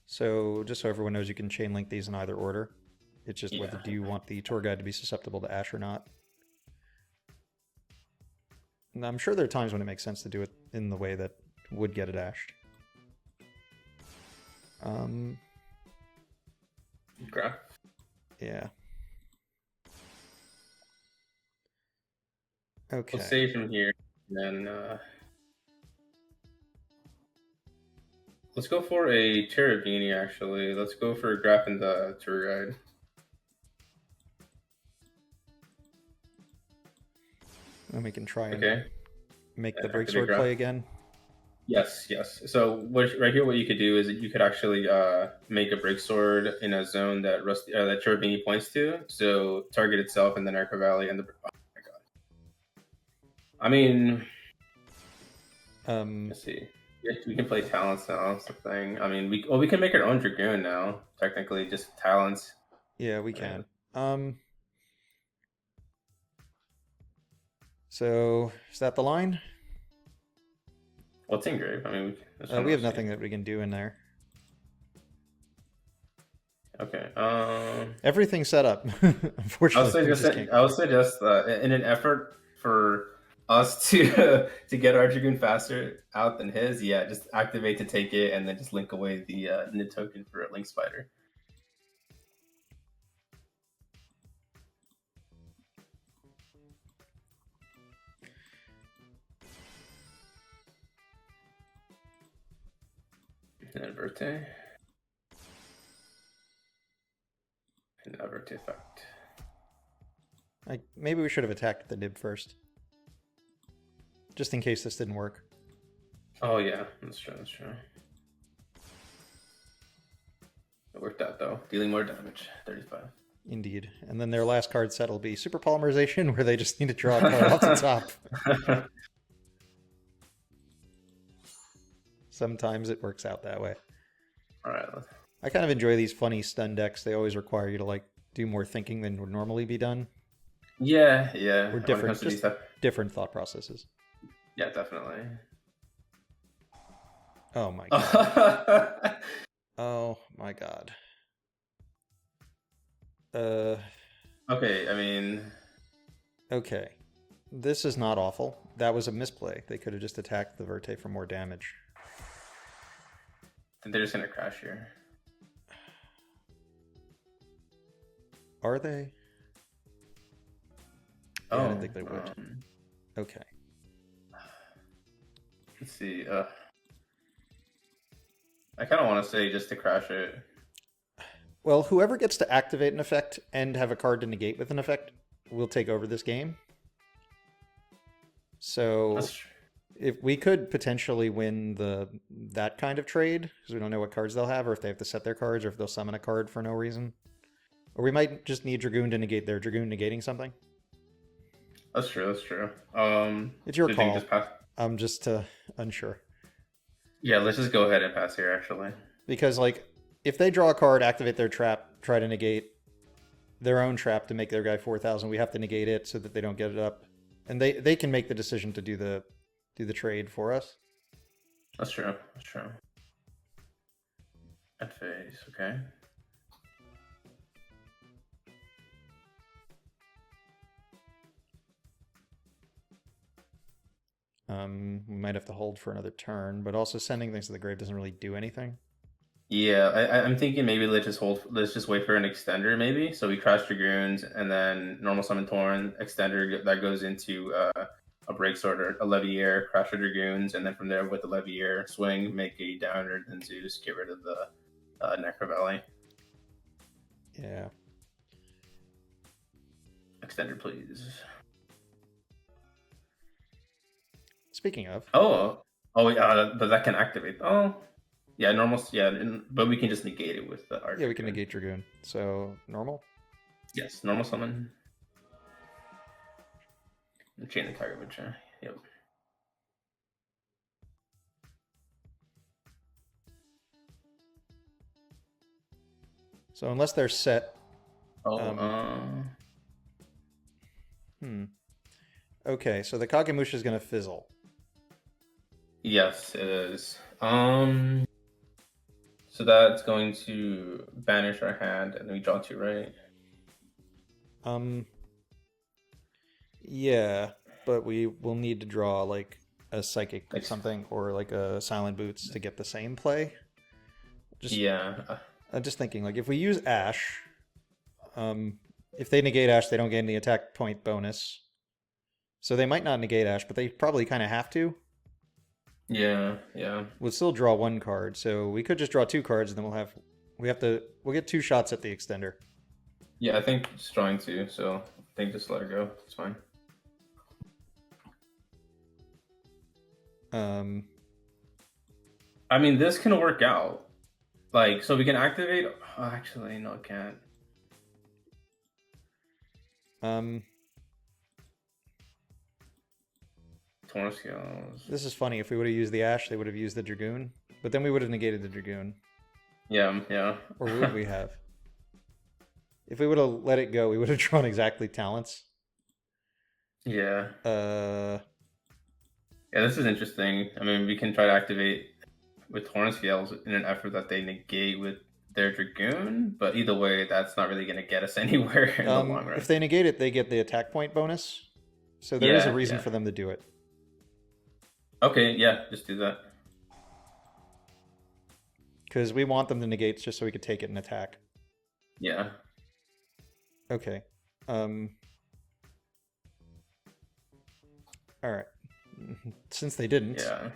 So just so everyone knows, you can chain link these in either order. It's just whether do you want the tour guide to be susceptible to Ash or not. And I'm sure there are times when it makes sense to do it in the way that would get it ashed. Okay. Yeah. Okay. Let's save from here, and then let's go for a Terravini. Actually, let's go for Graph and the tour guide. And we can try and make the break sword graph. play again. Yes. So right here, what you could do is that you could actually make a break sword in a zone that that Terravini points to. So target itself and then Necro Valley and the. Oh my god. I mean, let's see. We can play talents now. That's the thing. I mean, we can make our own Dragoon now. Technically, just talents. Yeah, we can. So is that the line? What's engrave? I mean, we have nothing that we can do in there. Okay. Everything's set up. Unfortunately, I would suggest in an effort for us to get our Dragoon faster out than his, just activate to take it and then just link away the Nid token for a Link Spider. And Verte. And a Verte effect. Maybe we should have attacked the Nib first. Just in case this didn't work. Oh yeah, that's true. It worked out though. Dealing more damage, 35. Indeed. And then their last card set will be Super Polymerization, where they just need to draw a card off the top. Sometimes it works out that way. Alright. I kind of enjoy these funny stun decks. They always require you to do more thinking than would normally be done. Yeah. Or different thought processes. Yeah, definitely. Oh my god. Oh my god. Okay, I mean... Okay. This is not awful. That was a misplay. They could have just attacked the Verte for more damage. They're just gonna crash here. Are they? Yeah, I didn't think they would. Okay. Let's see. I kind of want to say just to crash it. Well, whoever gets to activate an effect and have a card to negate with an effect will take over this game. So if we could potentially win that kind of trade, because we don't know what cards they'll have, or if they have to set their cards, or if they'll summon a card for no reason. Or we might just need Dragoon to negate their Dragoon negating something. That's true. It's your call. I'm just unsure. Yeah, let's just go ahead and pass here, actually. Because, if they draw a card, activate their trap, try to negate their own trap to make their guy 4,000, we have to negate it so that they don't get it up. And they can make the decision to do the trade for us. That's true. That's true. At phase, okay. We might have to hold for another turn, but also sending things to the grave doesn't really do anything. Yeah, I'm thinking maybe let's just hold. Let's just wait for an extender, maybe. So we crash Dragoons and then normal summon Torn extender that goes into a break sword or a Leviair, crash the Dragoons, and then from there with the Leviair swing, make a downer, then Zeus, get rid of the Necro Valley. Yeah. Extender, please. Speaking of. Oh, yeah, but that can activate. Oh. Yeah, normal. Yeah, but we can just negate it with the art. Yeah, we can negate Dragoon. So normal. Yes, normal summon. And chain the target with chair. Yep. So unless they're set. Oh. Okay, so the Kagemusha is going to fizzle. Yes, it is. So that's going to banish our hand, and then we draw 2, right? Yeah, but we will need to draw like a psychic or something, or like a silent boots to get the same play. Yeah. I'm just thinking, like if we use Ash, if they negate Ash, they don't gain the attack point bonus. So they might not negate Ash, but they probably kind of have to. Yeah. We'll still draw 1 card, so we could just draw 2 cards, and then we'll get 2 shots at the extender. Yeah, I think just drawing 2, so I think just let it go. It's fine. I mean, this can work out. Like, so we can activate. Oh, actually, no, it can't. Torn Scales. This is funny. If we would have used the Ash, they would have used the Dragoon, but then we would have negated the Dragoon. Yeah. Or would we have? If we would have let it go, we would have drawn exactly Talents. Yeah. Yeah, this is interesting. I mean, we can try to activate with Torn Scales in an effort that they negate with their Dragoon, but either way, that's not really going to get us anywhere in the long run. If they negate it, they get the attack point bonus. So there is a reason for them to do it. Okay, yeah, just do that. Because we want them to negate just so we could take it and attack. Yeah. Okay. All right. Since they didn't. Yeah.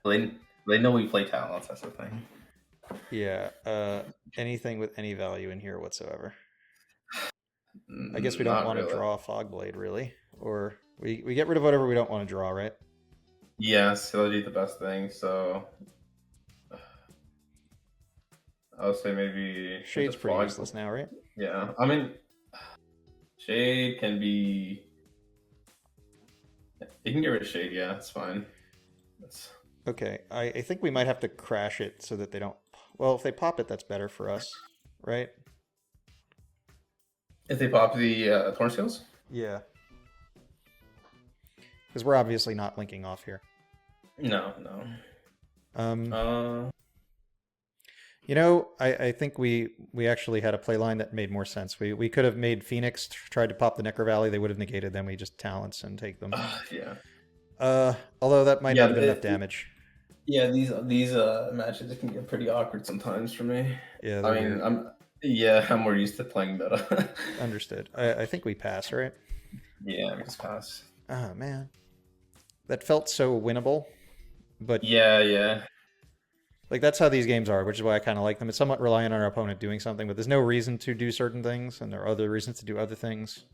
They know we play Talents, that's the thing. Yeah. Anything with any value in here whatsoever. I guess we don't want to draw a Fogblade, really. Or we get rid of whatever we don't want to draw, right? Yes, that'll be the best thing, so... I'll say maybe... Shade's pretty useless now, right? Yeah, I mean... Shade can be... You can get rid of Shade, yeah, it's fine. Okay, I think we might have to crash it so that they don't... Well, if they pop it, that's better for us, right? If they pop the Torn Scales? Yeah. Because we're obviously not linking off here. No. You know, I think we actually had a play line that made more sense. We could have made Phoenix, tried to pop the Necro Valley. They would have negated them. We just Talents and take them. Yeah. Although that might not have been enough damage. Yeah, these matches can get pretty awkward sometimes for me. Yeah, I mean, I'm more used to playing meta. Understood. I think we pass, right? Yeah, we just pass. Oh man, that felt so winnable. But yeah. Like, that's how these games are, which is why I kind of like them. It's somewhat reliant on our opponent doing something, but there's no reason to do certain things, and there are other reasons to do other things.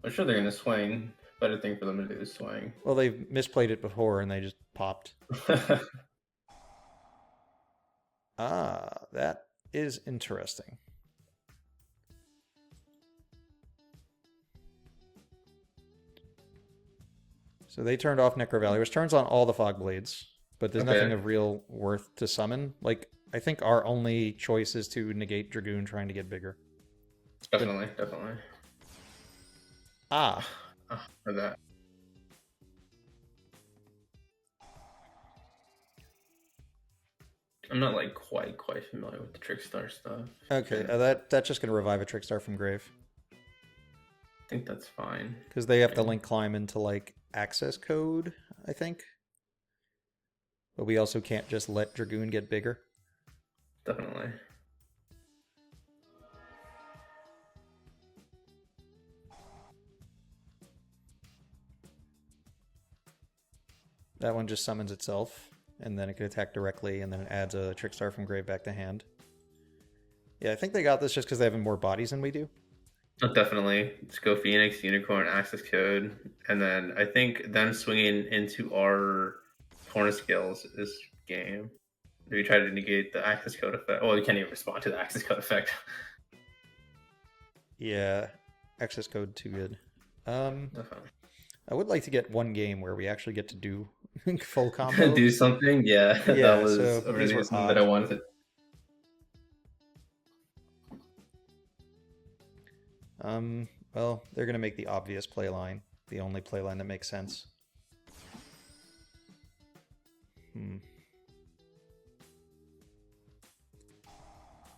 I'm sure they're going to swing. Better thing for them to do is swing. Well, they've misplayed it before, and they just popped. That is interesting. So they turned off Necro Valley, which turns on all the Fog Blades. But there's nothing of real worth to summon. Like, I think our only choice is to negate Dragoon trying to get bigger. Definitely. for that. I'm not like quite familiar with the Trickstar stuff. Okay, that's just gonna revive a Trickstar from grave. I think that's fine. Because they have to link climb into like access code, I think. But we also can't just let Dragoon get bigger. Definitely. That one just summons itself, and then it can attack directly, and then it adds a Trickstar from grave back to hand. Yeah, I think they got this just because they have more bodies than we do. Oh, definitely. Let's go Phoenix, Unicorn, access code, and then I think them swinging into our corner skills is game. If you try to negate the access code effect, well, you can't even respond to the access code effect. Yeah, access code too good. Definitely. I would like to get one game where we actually get to do full combo. Do something, yeah. Yeah, That was so really these were something odd. that I wanted to. Well, they're gonna make the obvious play line, the only play line that makes sense.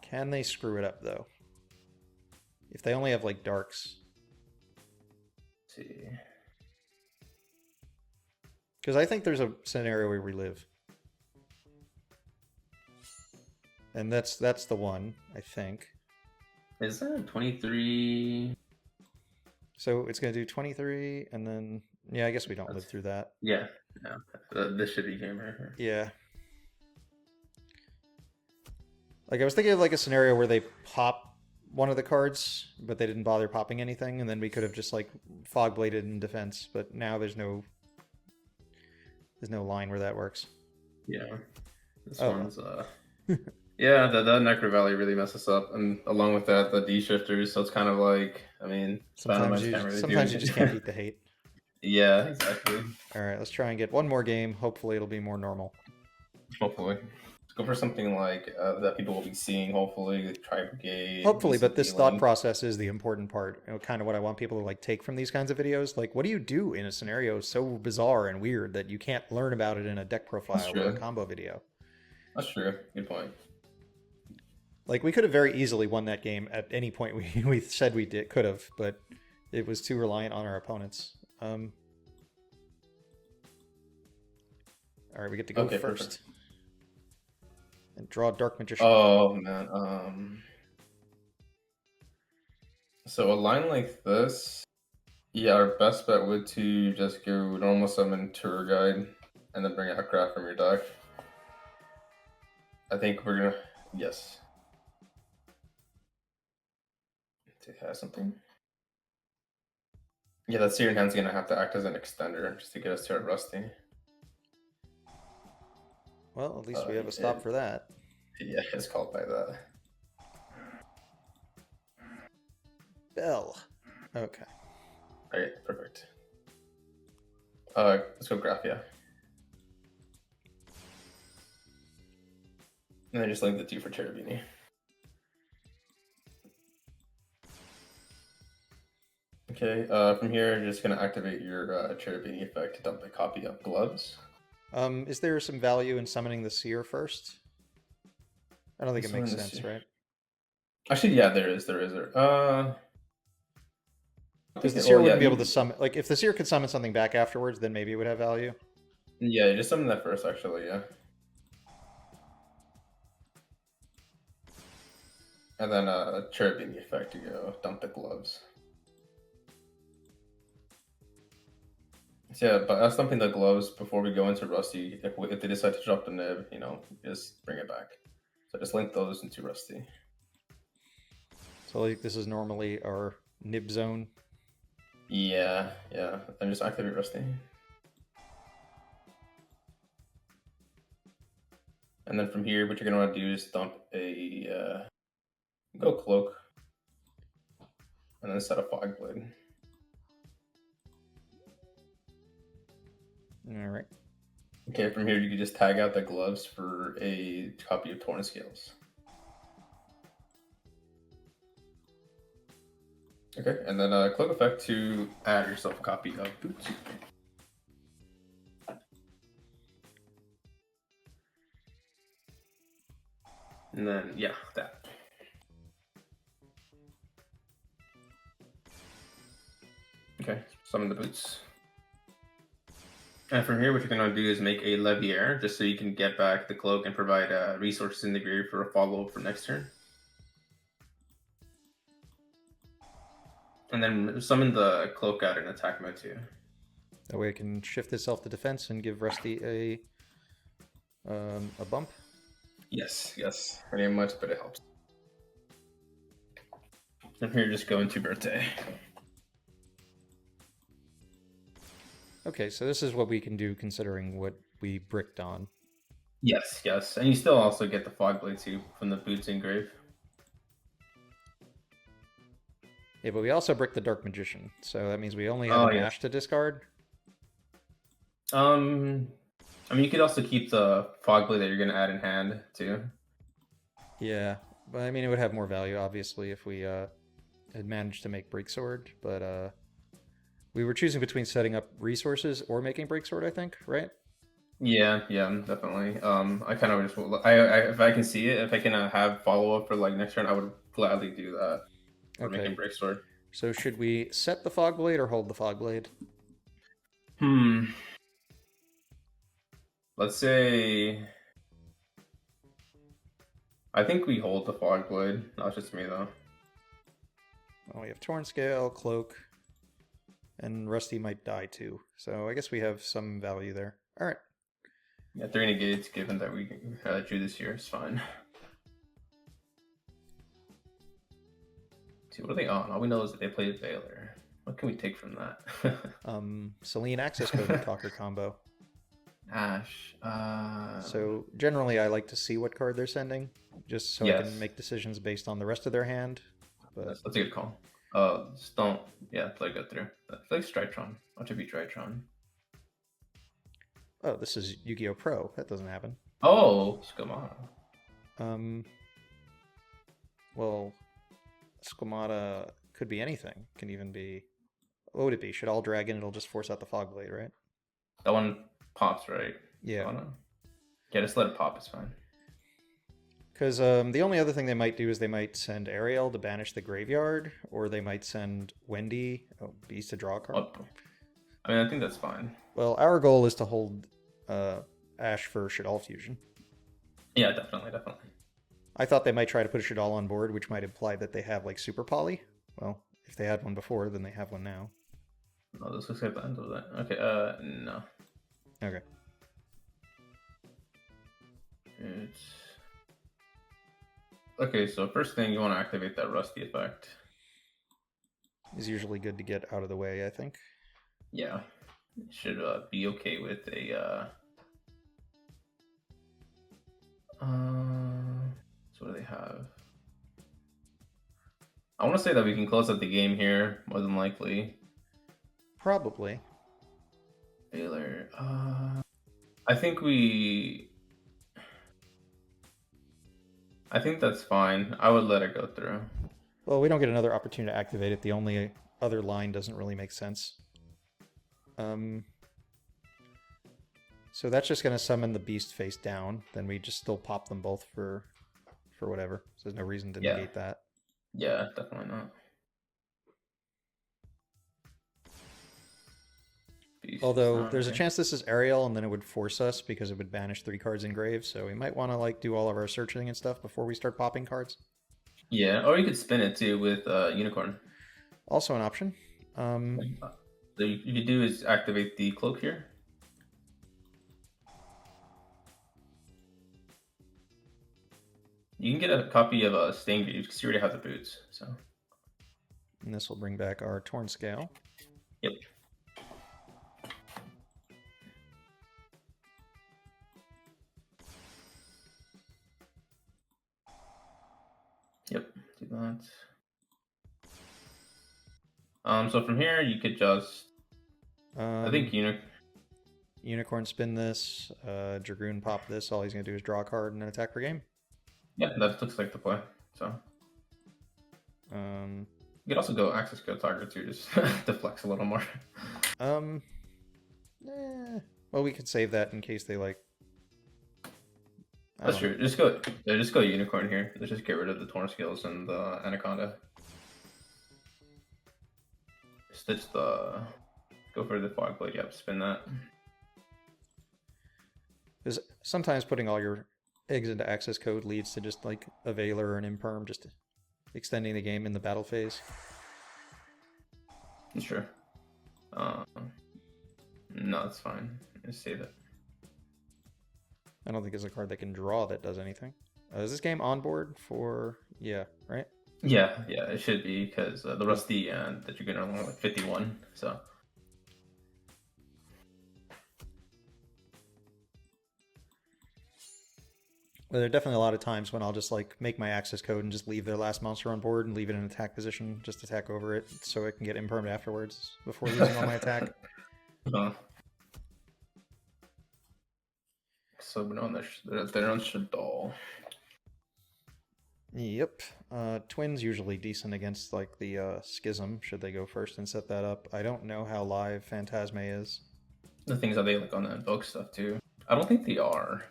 Can they screw it up though? If they only have like darks. Let's see. Because I think there's a scenario where we live. And that's the one, I think. Is that 23? So it's going to do 23, and then... Yeah, I guess we don't live through that. Yeah, no. This should be game right here. Yeah. Like, I was thinking of like a scenario where they pop one of the cards, but they didn't bother popping anything, and then we could have just like fog bladed in defense, but now there's no line where that works. Yeah. This one's yeah, the Necro Valley really messes up, and along with that, the D shifters. So it's kind of like, I mean, sometimes you just can't beat the hate. Yeah, exactly. All right, let's try and get one more game. Hopefully, it'll be more normal. Hopefully, let's go for something like that people will be seeing. Hopefully, try brigade. Hopefully, but this thought process is the important part. You know, kind of what I want people to like take from these kinds of videos. Like, what do you do in a scenario so bizarre and weird that you can't learn about it in a deck profile or a combo video? That's true. Good point. Like, we could have very easily won that game at any point we said we could have, but it was too reliant on our opponents. All right, we get to go first. Perfect. And draw Dark Magician. Oh, man. So a line like this, yeah, our best bet would to just go normal summon Tour Guide and then bring out Craft from your deck. I think we're gonna, yes. To have something. Yeah, that Searing Hand's gonna have to act as an extender just to get us to our Rusty. Well, at least we have a stop for that. Yeah, it's called by that. Bell. Okay. Alright, perfect. Let's go Graphia. And then just link the 2 for Cherubini. Okay, from here, you're just going to activate your Cherubini effect to dump a copy of Gloves. Is there some value in summoning the Seer first? I don't think it makes sense, right? Actually, yeah, there is. Because the Seer wouldn't be able to summon... Like, if the Seer could summon something back afterwards, then maybe it would have value. Yeah, just summon that first, actually, yeah. And then Cherubini effect to go dump the Gloves. So, yeah, but that's dumping the Gloves before we go into Rusty. If they decide to drop the nib, you know, just bring it back. So just link those into Rusty. So like this is normally our nib zone. Yeah, and just activate Rusty. And then from here, what you're gonna want to do is dump a go Cloak, and then set a Fog Blade. All right. Okay, from here you can just tag out the Gloves for a copy of Torn Scales. Okay, and then cloak effect to add yourself a copy of boots. And then, yeah, that. Okay, summon the boots. And from here, what you're going to do is make a Levier, just so you can get back the cloak and provide resources in the grave for a follow-up for next turn. And then summon the cloak out in attack mode too. That way I can shift this off to defense and give Rusty a bump. Yes, yes. Pretty much, but it helps. From here, just go into birthday. Okay, so this is what we can do considering what we bricked on. Yes, yes. And you still also get the fog blade too from the boots engrave. Yeah, but we also bricked the Dark Magician, so that means we only have a mash to discard. I mean, you could also keep the fog blade that you're going to add in hand too. Yeah, but I mean, it would have more value, obviously, if we had managed to make Breaksword, but we were choosing between setting up resources or making Breaksword, I think, right? Yeah, definitely. I kind of just, if I can see it, if I can have follow up for like next turn, I would gladly do that. For making Breaksword. So should we set the Fog Blade or hold the Fog Blade? Let's say, I think we hold the Fog Blade. Not just me though. Well, we have Torn Scale, Cloak, and Rusty might die too. So I guess we have some value there. All right. Yeah, 3 negates, given that we drew this year, is fine. See, what are they on? All we know is that they played Valor. What can we take from that? Selene Access Code Talker combo. Ash. So generally I like to see what card they're sending, just so I can make decisions based on the rest of their hand. But that's a good call. Just don't, play go through. I feel like Stritron. What should be Stritron? Oh, this is Yu-Gi-Oh! Pro. That doesn't happen. Oh, Squamata. Well, Squamata could be anything. Can even be... What would it be? Should all Dragon, it'll just force out the Fog Blade, right? That one pops, right? Yeah. Yeah, just let it pop, it's fine. Because the only other thing they might do is they might send Ariel to banish the graveyard, or they might send Wendy, Beast, to draw a card. I mean, I think that's fine. Well, our goal is to hold Ash for Shadal Fusion. Yeah, definitely. I thought they might try to put a Shadal on board, which might imply that they have like Super Poly. Well, if they had one before, then they have one now. No, this looks like the end of that. Okay, no. Okay. Okay, so first thing, you want to activate that Rusty effect. Is usually good to get out of the way, I think. Yeah, should be okay with a. So what do they have? I want to say that we can close out the game here, more than likely. Probably. Baylor. I think that's fine. I would let it go through. Well, we don't get another opportunity to activate it. The only other line doesn't really make sense. So that's just going to summon the beast face down. Then we just still pop them both for whatever. So there's no reason to negate that. Yeah, definitely not. Beast. Although there's a chance this is Ariel, and then it would force us because it would banish 3 cards in grave. So we might want to like do all of our searching and stuff before we start popping cards. Yeah, or you could spin it too with Unicorn. Also an option. So you could do is activate the cloak here. You can get a copy of Stain Greaves because you already have the boots. So. And this will bring back our Torn Scale. Yep. Yep, do that. So from here you could just I think Unicorn spin this, Dragoon pop this, all he's gonna do is draw a card and then attack per game. Yeah, that looks like the play. So You could also go access code target too, just to flex a little more. Um, well, we could save that in case they like. That's true. Just go unicorn here. Let's just get rid of the torn skills and the anaconda. Stitch the. Go for the fog blade. Yep, spin that. Because sometimes putting all your eggs into access code leads to just like a Veiler or an Imperm, just extending the game in the battle phase. That's true. No, it's fine. Just save it. I don't think there's a card that can draw that does anything. Is this game on board for... Yeah, right? Yeah, it should be, because the Rusty and the Dragoon are only like 51, so... Well, there are definitely a lot of times when I'll just like make my access code and just leave their last monster on board and leave it in attack position, just attack over it, so it can get impermed afterwards before losing all my attack. So we're on they're on Shadal. Yep. Twins usually decent against like the Schism, should they go first and set that up. I don't know how live Phantasme is. The things that they like on that invoke stuff too. I don't think they are.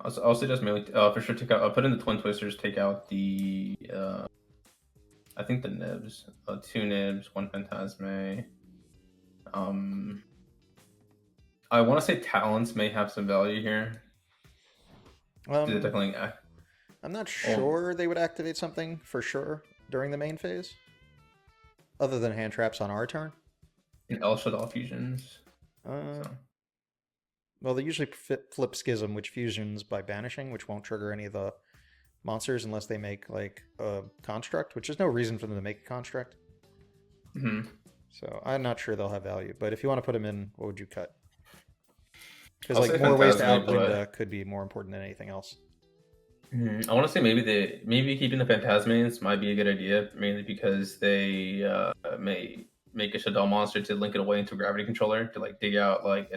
I'll suggest mainly for sure take out. I'll put in the Twin Twisters. Take out the I think the nibs. 2 nibs, 1 Phantasme. I want to say Talents may have some value here. Definitely. I'm not sure they would activate something for sure during the main phase, other than hand traps on our turn. And El Shadal fusions. Well, they usually flip Schism, which fusions by banishing, which won't trigger any of the monsters unless they make like a construct, which is no reason for them to make a construct. Mm-hmm. So I'm not sure they'll have value. But if you want to put them in, what would you cut? Because like more ways to outwin could be more important than anything else. I want to say maybe keeping the Phantasmanes might be a good idea, mainly because they may make a Shadal monster to link it away into a gravity controller to like dig out like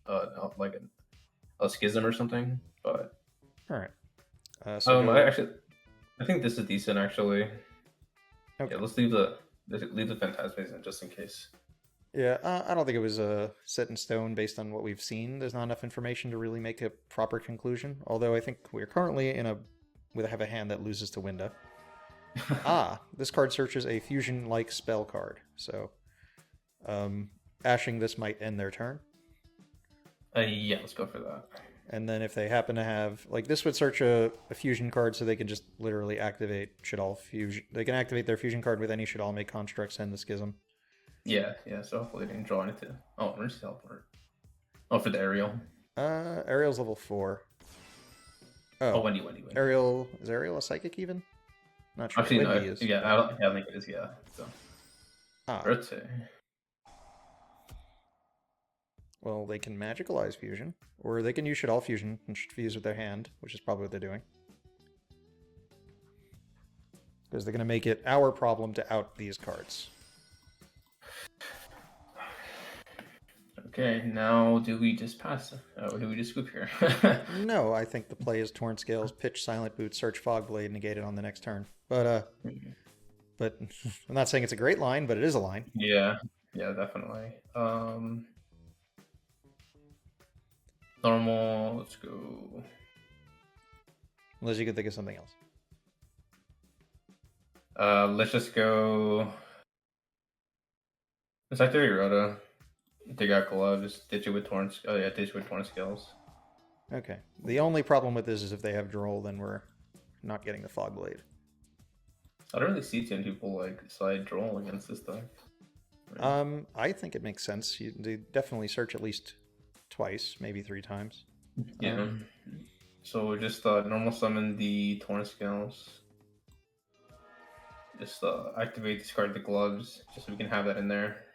a Schism or something. But all right. I think this is decent actually. Okay. Yeah, let's leave the Phantasmanes in just in case. Yeah, I don't think it was set in stone based on what we've seen. There's not enough information to really make a proper conclusion. Although I think we're currently we have a hand that loses to Winda. This card searches a fusion-like spell card. So, ashing this might end their turn. Yeah, let's go for that. And then if they happen to have, like, this would search a fusion card, so they can just literally activate Shadal fusion. They can activate their fusion card with any Shadal make construct, send the Schism. Yeah, so hopefully they didn't draw anything. Oh, where's the teleport? Oh, for the Ariel. Ariel's level 4. Wendy. Ariel, is Ariel a psychic even? Not sure. Actually, Wendy no. is. Yeah, I don't think it is, yeah. So. Rotate. Well, they can magicalize fusion, or they can use Shadal fusion and fuse with their hand, which is probably what they're doing. Because they're going to make it our problem to out these cards. Okay, now do we just pass? Or do we just scoop here? No, I think the play is Torn Scales, pitch Silent Boot, search Fogblade, negate it on the next turn. But I'm not saying it's a great line, but it is a line. Yeah, definitely. Normal, let's go. Unless you can think of something else. Let's just go. It's like Rhoda. Dig out gloves, ditch it with torn. Oh yeah, ditch it with torn skills. Okay. The only problem with this is if they have droll, then we're not getting the Fogblade. I don't really see too many people like slide droll against this deck. Right? I think it makes sense. They definitely search at least twice, maybe 3 times. Yeah. So we just normal summon the torn skills. Just activate, discard the gloves, just so we can have that in there.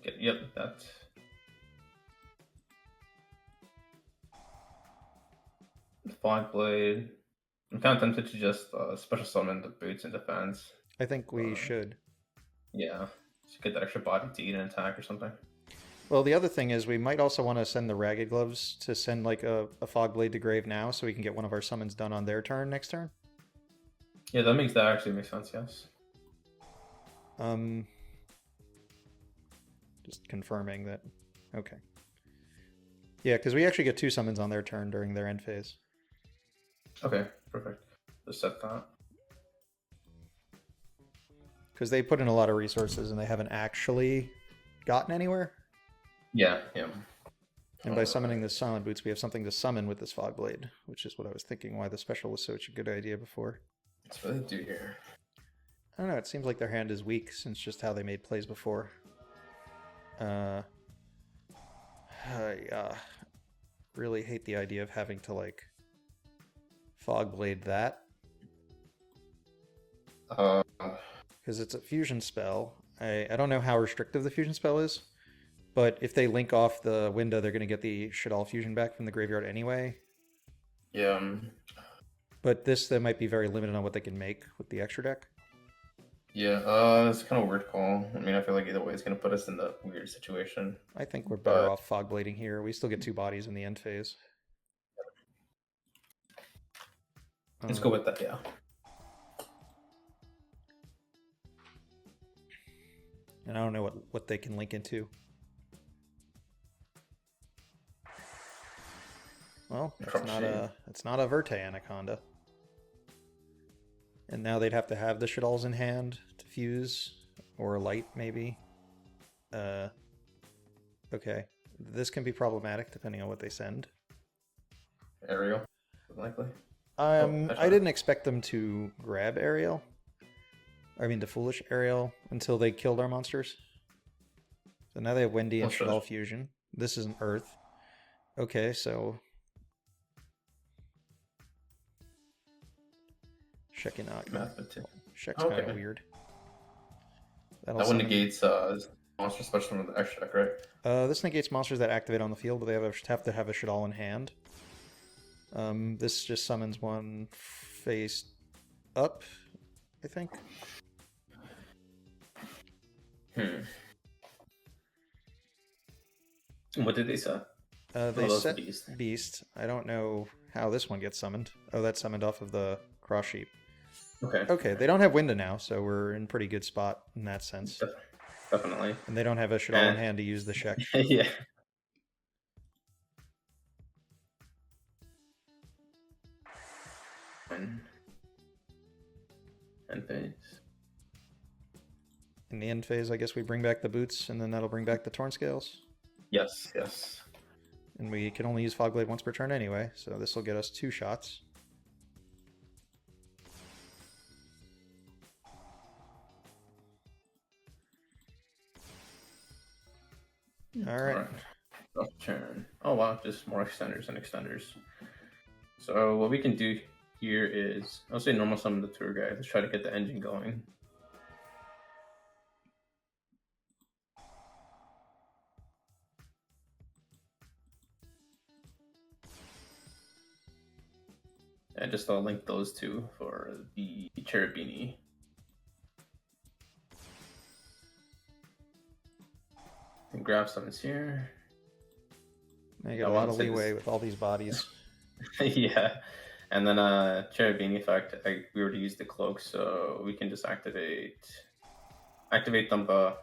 Okay, yep, that's. Fog Blade. I'm kind of tempted to just special summon the boots and defense. I think we should. Yeah, just get that extra body to eat an attack or something. Well, the other thing is we might also want to send the Ragged Gloves to send like a Fog Blade to grave now, so we can get one of our summons done on their turn next turn. Yeah, that actually makes sense. Yes. Just confirming that. Okay. Yeah, because we actually get 2 summons on their turn during their end phase. Okay, perfect. Just set that. Because they put in a lot of resources and they haven't actually gotten anywhere. Yeah, yeah. And by summoning the Silent Boots, we have something to summon with this Fog Blade, which is what I was thinking why the special was such a good idea before. That's what they do here. I don't know, it seems like their hand is weak since just how they made plays before. I really hate the idea of having to, like, Fog Blade that. Because it's a fusion spell. I don't know how restrictive the fusion spell is, but if they link off the window, they're going to get the Shadal fusion back from the graveyard anyway. Yeah. But this, they might be very limited on what they can make with the extra deck. Yeah, it's kind of a weird call. I mean, I feel like either way it's going to put us in the weird situation. I think we're better off Fog Blading here. We still get 2 bodies in the end phase. Let's go with that, yeah. And I don't know what they can link into. Well, it's not a Verte Anaconda. And now they'd have to have the Shadals in hand to fuse, or a light maybe. Okay, this can be problematic depending on what they send. Ariel, likely. I didn't expect them to grab Ariel. I mean, the Foolish Ariel until they killed our monsters. So now they have Wendy and Shadal fusion. This is an Earth. Okay, so Shekinah. Shek's kind of weird. That one negates monster special from the extra deck, right? This negates monsters that activate on the field, but they have to have a Shadal in hand. This just summons one face up, I think. What did they say? They set Beast. I don't know how this one gets summoned. Oh, that's summoned off of the Cross Sheep. Okay. Okay, they don't have Winda now, so we're in pretty good spot in that sense. Definitely. And they don't have a Shadal in hand to use the Shek. Yeah. End phase. In the end phase, I guess we bring back the boots, and then that'll bring back the Torn Scales. Yes, yes. And we can only use Fog Blade once per turn anyway, so this will get us 2 shots. Alright. Turn. Oh wow, just more extenders and extenders. So what we can do here is, I'll say normal summon the tour guide. Let's try to get the engine going. And just I'll link those two for the Cherubini. And grab summons here. You got a lot of leeway with all these bodies. Yeah. And then Cherubini effect, we already used the cloak, so we can just activate dump a...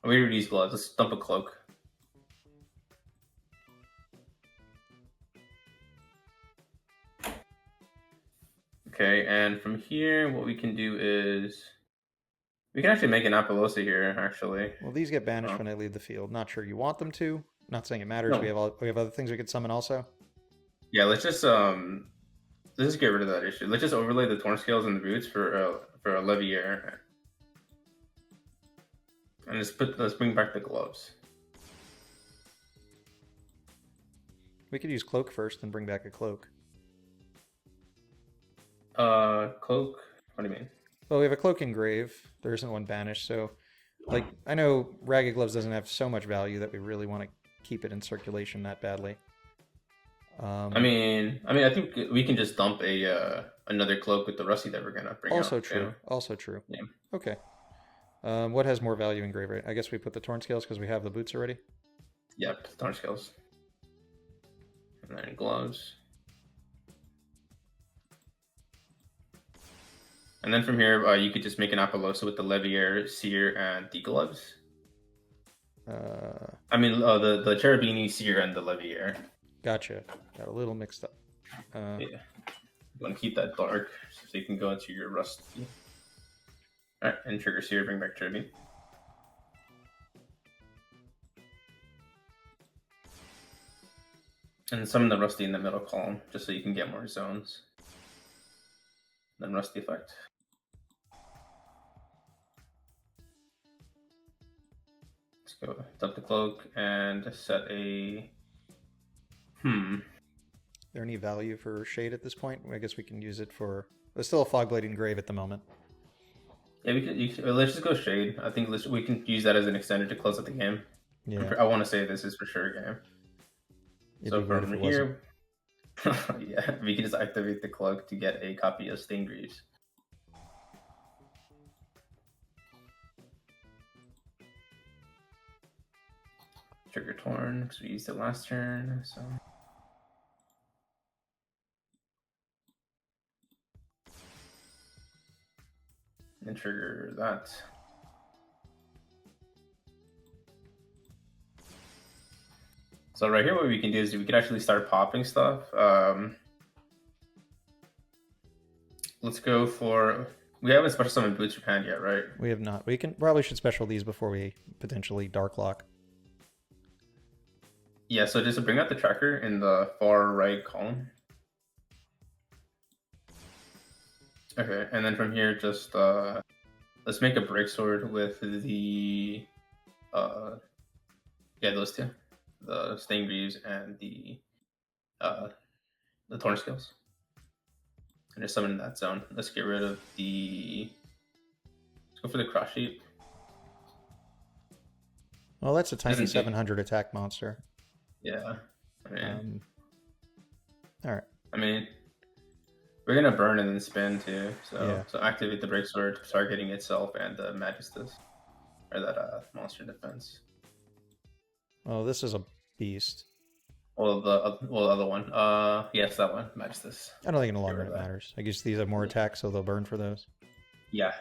We already used gloves, let's dump a cloak. Okay, and from here, what we can do is... We can actually make an Apollosa here, actually. Well, these get banished when they leave the field. Not sure you want them to. Not saying it matters. No. We have other things we could summon also. Yeah, let's just get rid of that issue. Let's just overlay the Torn Scales and the Roots for a Levier. And let's bring back the gloves. We could use Cloak first and bring back a Cloak. Cloak? What do you mean? Well, we have a Cloak Engrave. There isn't one banished, so... Like, I know Ragged Gloves doesn't have so much value that we really want to keep it in circulation that badly. I mean, I think we can just dump another cloak with the Rusty that we're gonna bring. Also out. true. Yeah. Also true. Yeah. Okay. What has more value in Grave Rate? I guess we put the Torn Scales because we have the boots already. Yep, Torn Scales. And then gloves. And then from here, you could just make an Apollosa with the Levier, Seer, and the gloves. I mean, the Cherubini, Seer, and the Levier. Gotcha. Got a little mixed up. Yeah. You want to keep that dark so you can go into your Rusty. Alright, and trigger Seer, bring back Cherubini. And summon the Rusty in the middle column, just so you can get more zones. Then Rusty effect. Let's go dump the cloak and set a... Is there any value for Shade at this point? I guess we can use it for... There's still a Fogblade Engrave at the moment. Yeah, let's just go Shade. I think we can use that as an extender to close out the game. Yeah. I want to say this is for sure a game. So from here, yeah, we can just activate the cloak to get a copy of Stained Greaves. Trigger Torn, because we used it last turn, so... And trigger that. So right here, what we can do is we can actually start popping stuff. Let's go for... We haven't special summoned Boots from hand yet, right? We have not. We can probably should special these before we potentially Dark Lock. Yeah, so just bring out the tracker in the far right column. Okay, and then from here, just let's make a break sword with the those two, the Stained Greaves and the Torn Scales, and just summon in that zone. Let's get rid of the. Let's go for the Cross Sheep. Well, that's a tiny 700 attack monster. Yeah. I mean, all right. I mean, we're gonna burn and then spin too. So Yeah. So activate the break sword, targeting itself and the Magistus, or that monster defense. Oh, this is a beast. Well, the other one. Yes, that one, Magistus. I don't think in the long run it matters. I guess these have more attack, so they'll burn for those. Yeah.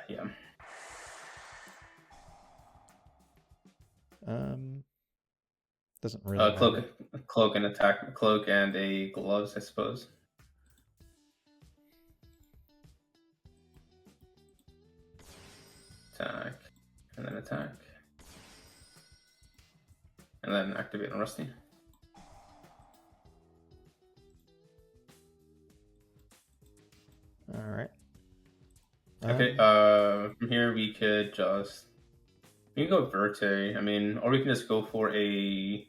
Doesn't really matter. Cloak and attack, cloak and a gloves, I suppose. Attack, and then attack, and then activate on Rusty. All right. Okay. From here we could just we can go Verte. I mean, or we can just go for a.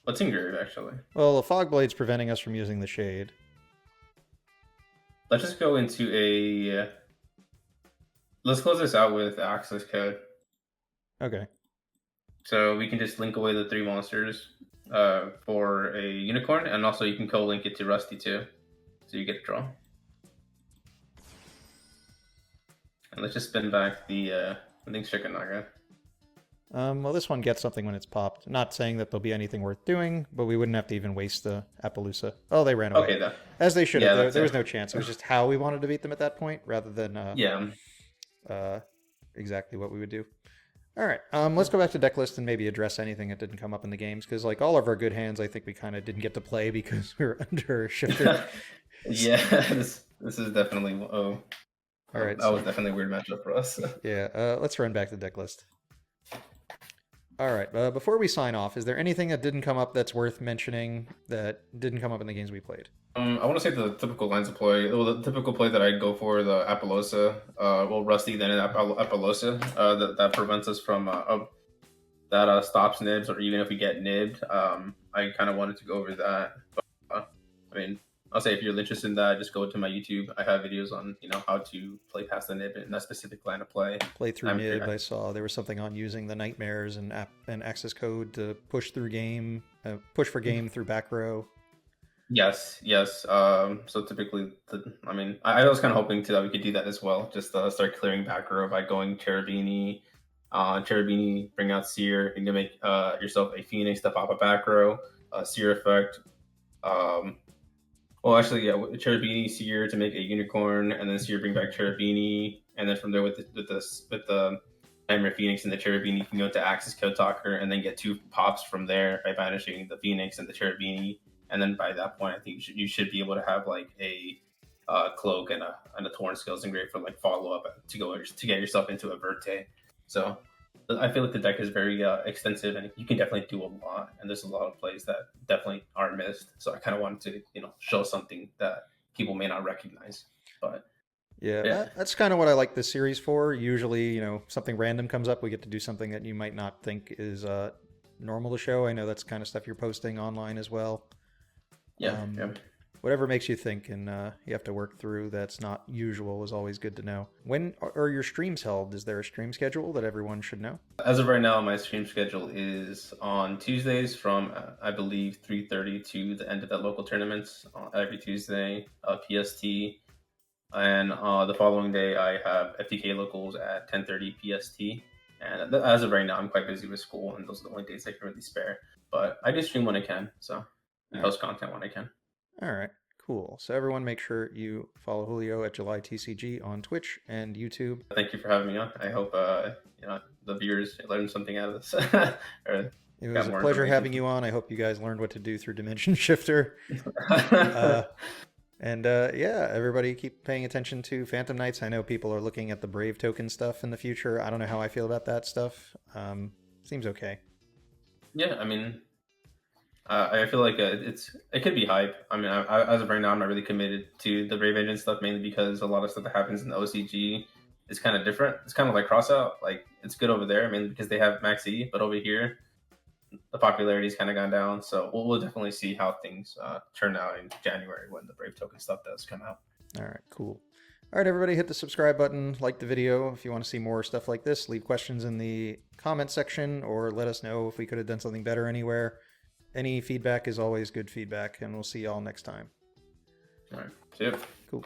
Let's engrave actually. Well, the Fogblade's preventing us from using the Shade. Let's just go into a. Let's close this out with access code. Okay. So we can just link away the 3 monsters for a unicorn, and also you can co-link it to Rusty too, so you get a draw. And let's just spin back the I think Shikanaga. Well, this one gets something when it's popped. Not saying that there'll be anything worth doing, but we wouldn't have to even waste the Appaloosa. Oh, they ran away. Okay, as they should have. There was no chance. It was just how we wanted to beat them at that point, rather than exactly what we would do. All right, let's go back to deck list and maybe address anything that didn't come up in the games, because like all of our good hands, I think we kind of didn't get to play because we were under shifter. Yeah, this is definitely all right. That was definitely a weird matchup for us. Yeah, let's run back to deck list. All right, before we sign off, is there anything that didn't come up that's worth mentioning that didn't come up in the games we played? I want to say the typical lines of play. Well, the typical play that I go for, the Appaloosa, Rusty, then an Appaloosa, that prevents us from that stops nibs, or even if we get nibbed. I kind of wanted to go over that. But, I mean, I'll say if you're interested in that, just go to my YouTube. I have videos on how to play past the nib in that specific line of play. Play through nib. I saw there was something on using the nightmares and access code to push through game, push for game through back row. Yes. So typically, I was kind of hoping that we could do that as well. Just start clearing back row by going Cherubini. Cherubini, bring out Seer. You can make yourself a Phoenix to pop a back row. Seer effect. Well, actually, yeah, Cherubini Seer to make a unicorn, and then Seer bring back Cherubini, and then from there with the Nightmare Phoenix and the Cherubini, you can go to Axis Code Talker, and then get 2 pops from there by banishing the Phoenix and the Cherubini, and then by that point, I think you should be able to have like a cloak and a Torn Skills Engrave for like follow up to get yourself into a Verte. So I feel like the deck is very extensive, and you can definitely do a lot. And there's a lot of plays that definitely are missed. So I kind of wanted to, show something that people may not recognize. But Yeah, that's kind of what I like this series for. Usually, something random comes up, we get to do something that you might not think is normal to show. I know that's kind of stuff you're posting online as well. Yeah, Whatever makes you think and you have to work through that's not usual is always good to know. When are your streams held? Is there a stream schedule that everyone should know? As of right now, my stream schedule is on Tuesdays from I believe 3:30 to the end of the local tournaments every Tuesday, PST. And the following day, I have FTK locals at 10:30 PST. And as of right now, I'm quite busy with school, and those are the only days I can really spare. But I do stream when I can, so I post content when I can. All right, cool. So everyone make sure you follow Julio at July TCG on Twitch and YouTube. Thank you for having me on. I hope the viewers learned something out of this. It was a pleasure having you on. I hope you guys learned what to do through Dimension Shifter. Yeah, everybody keep paying attention to Phantom Knights. I know people are looking at the Brave token stuff in the future. I don't know how I feel about that stuff. Seems okay. Yeah, I mean, I feel like it could be hype. I mean, as of right now, I'm not really committed to the Brave Agent stuff, mainly because a lot of stuff that happens in the OCG is kind of different. It's kind of like Crossout. Like, it's good over there, I mean, because they have Max E, but over here, the popularity's kind of gone down. So we'll definitely see how things turn out in January when the Brave token stuff does come out. All right, cool. All right, everybody, hit the subscribe button, like the video. If you want to see more stuff like this, leave questions in the comment section or let us know if we could have done something better anywhere. Any feedback is always good feedback, and we'll see y'all next time. All right. See ya. Cool.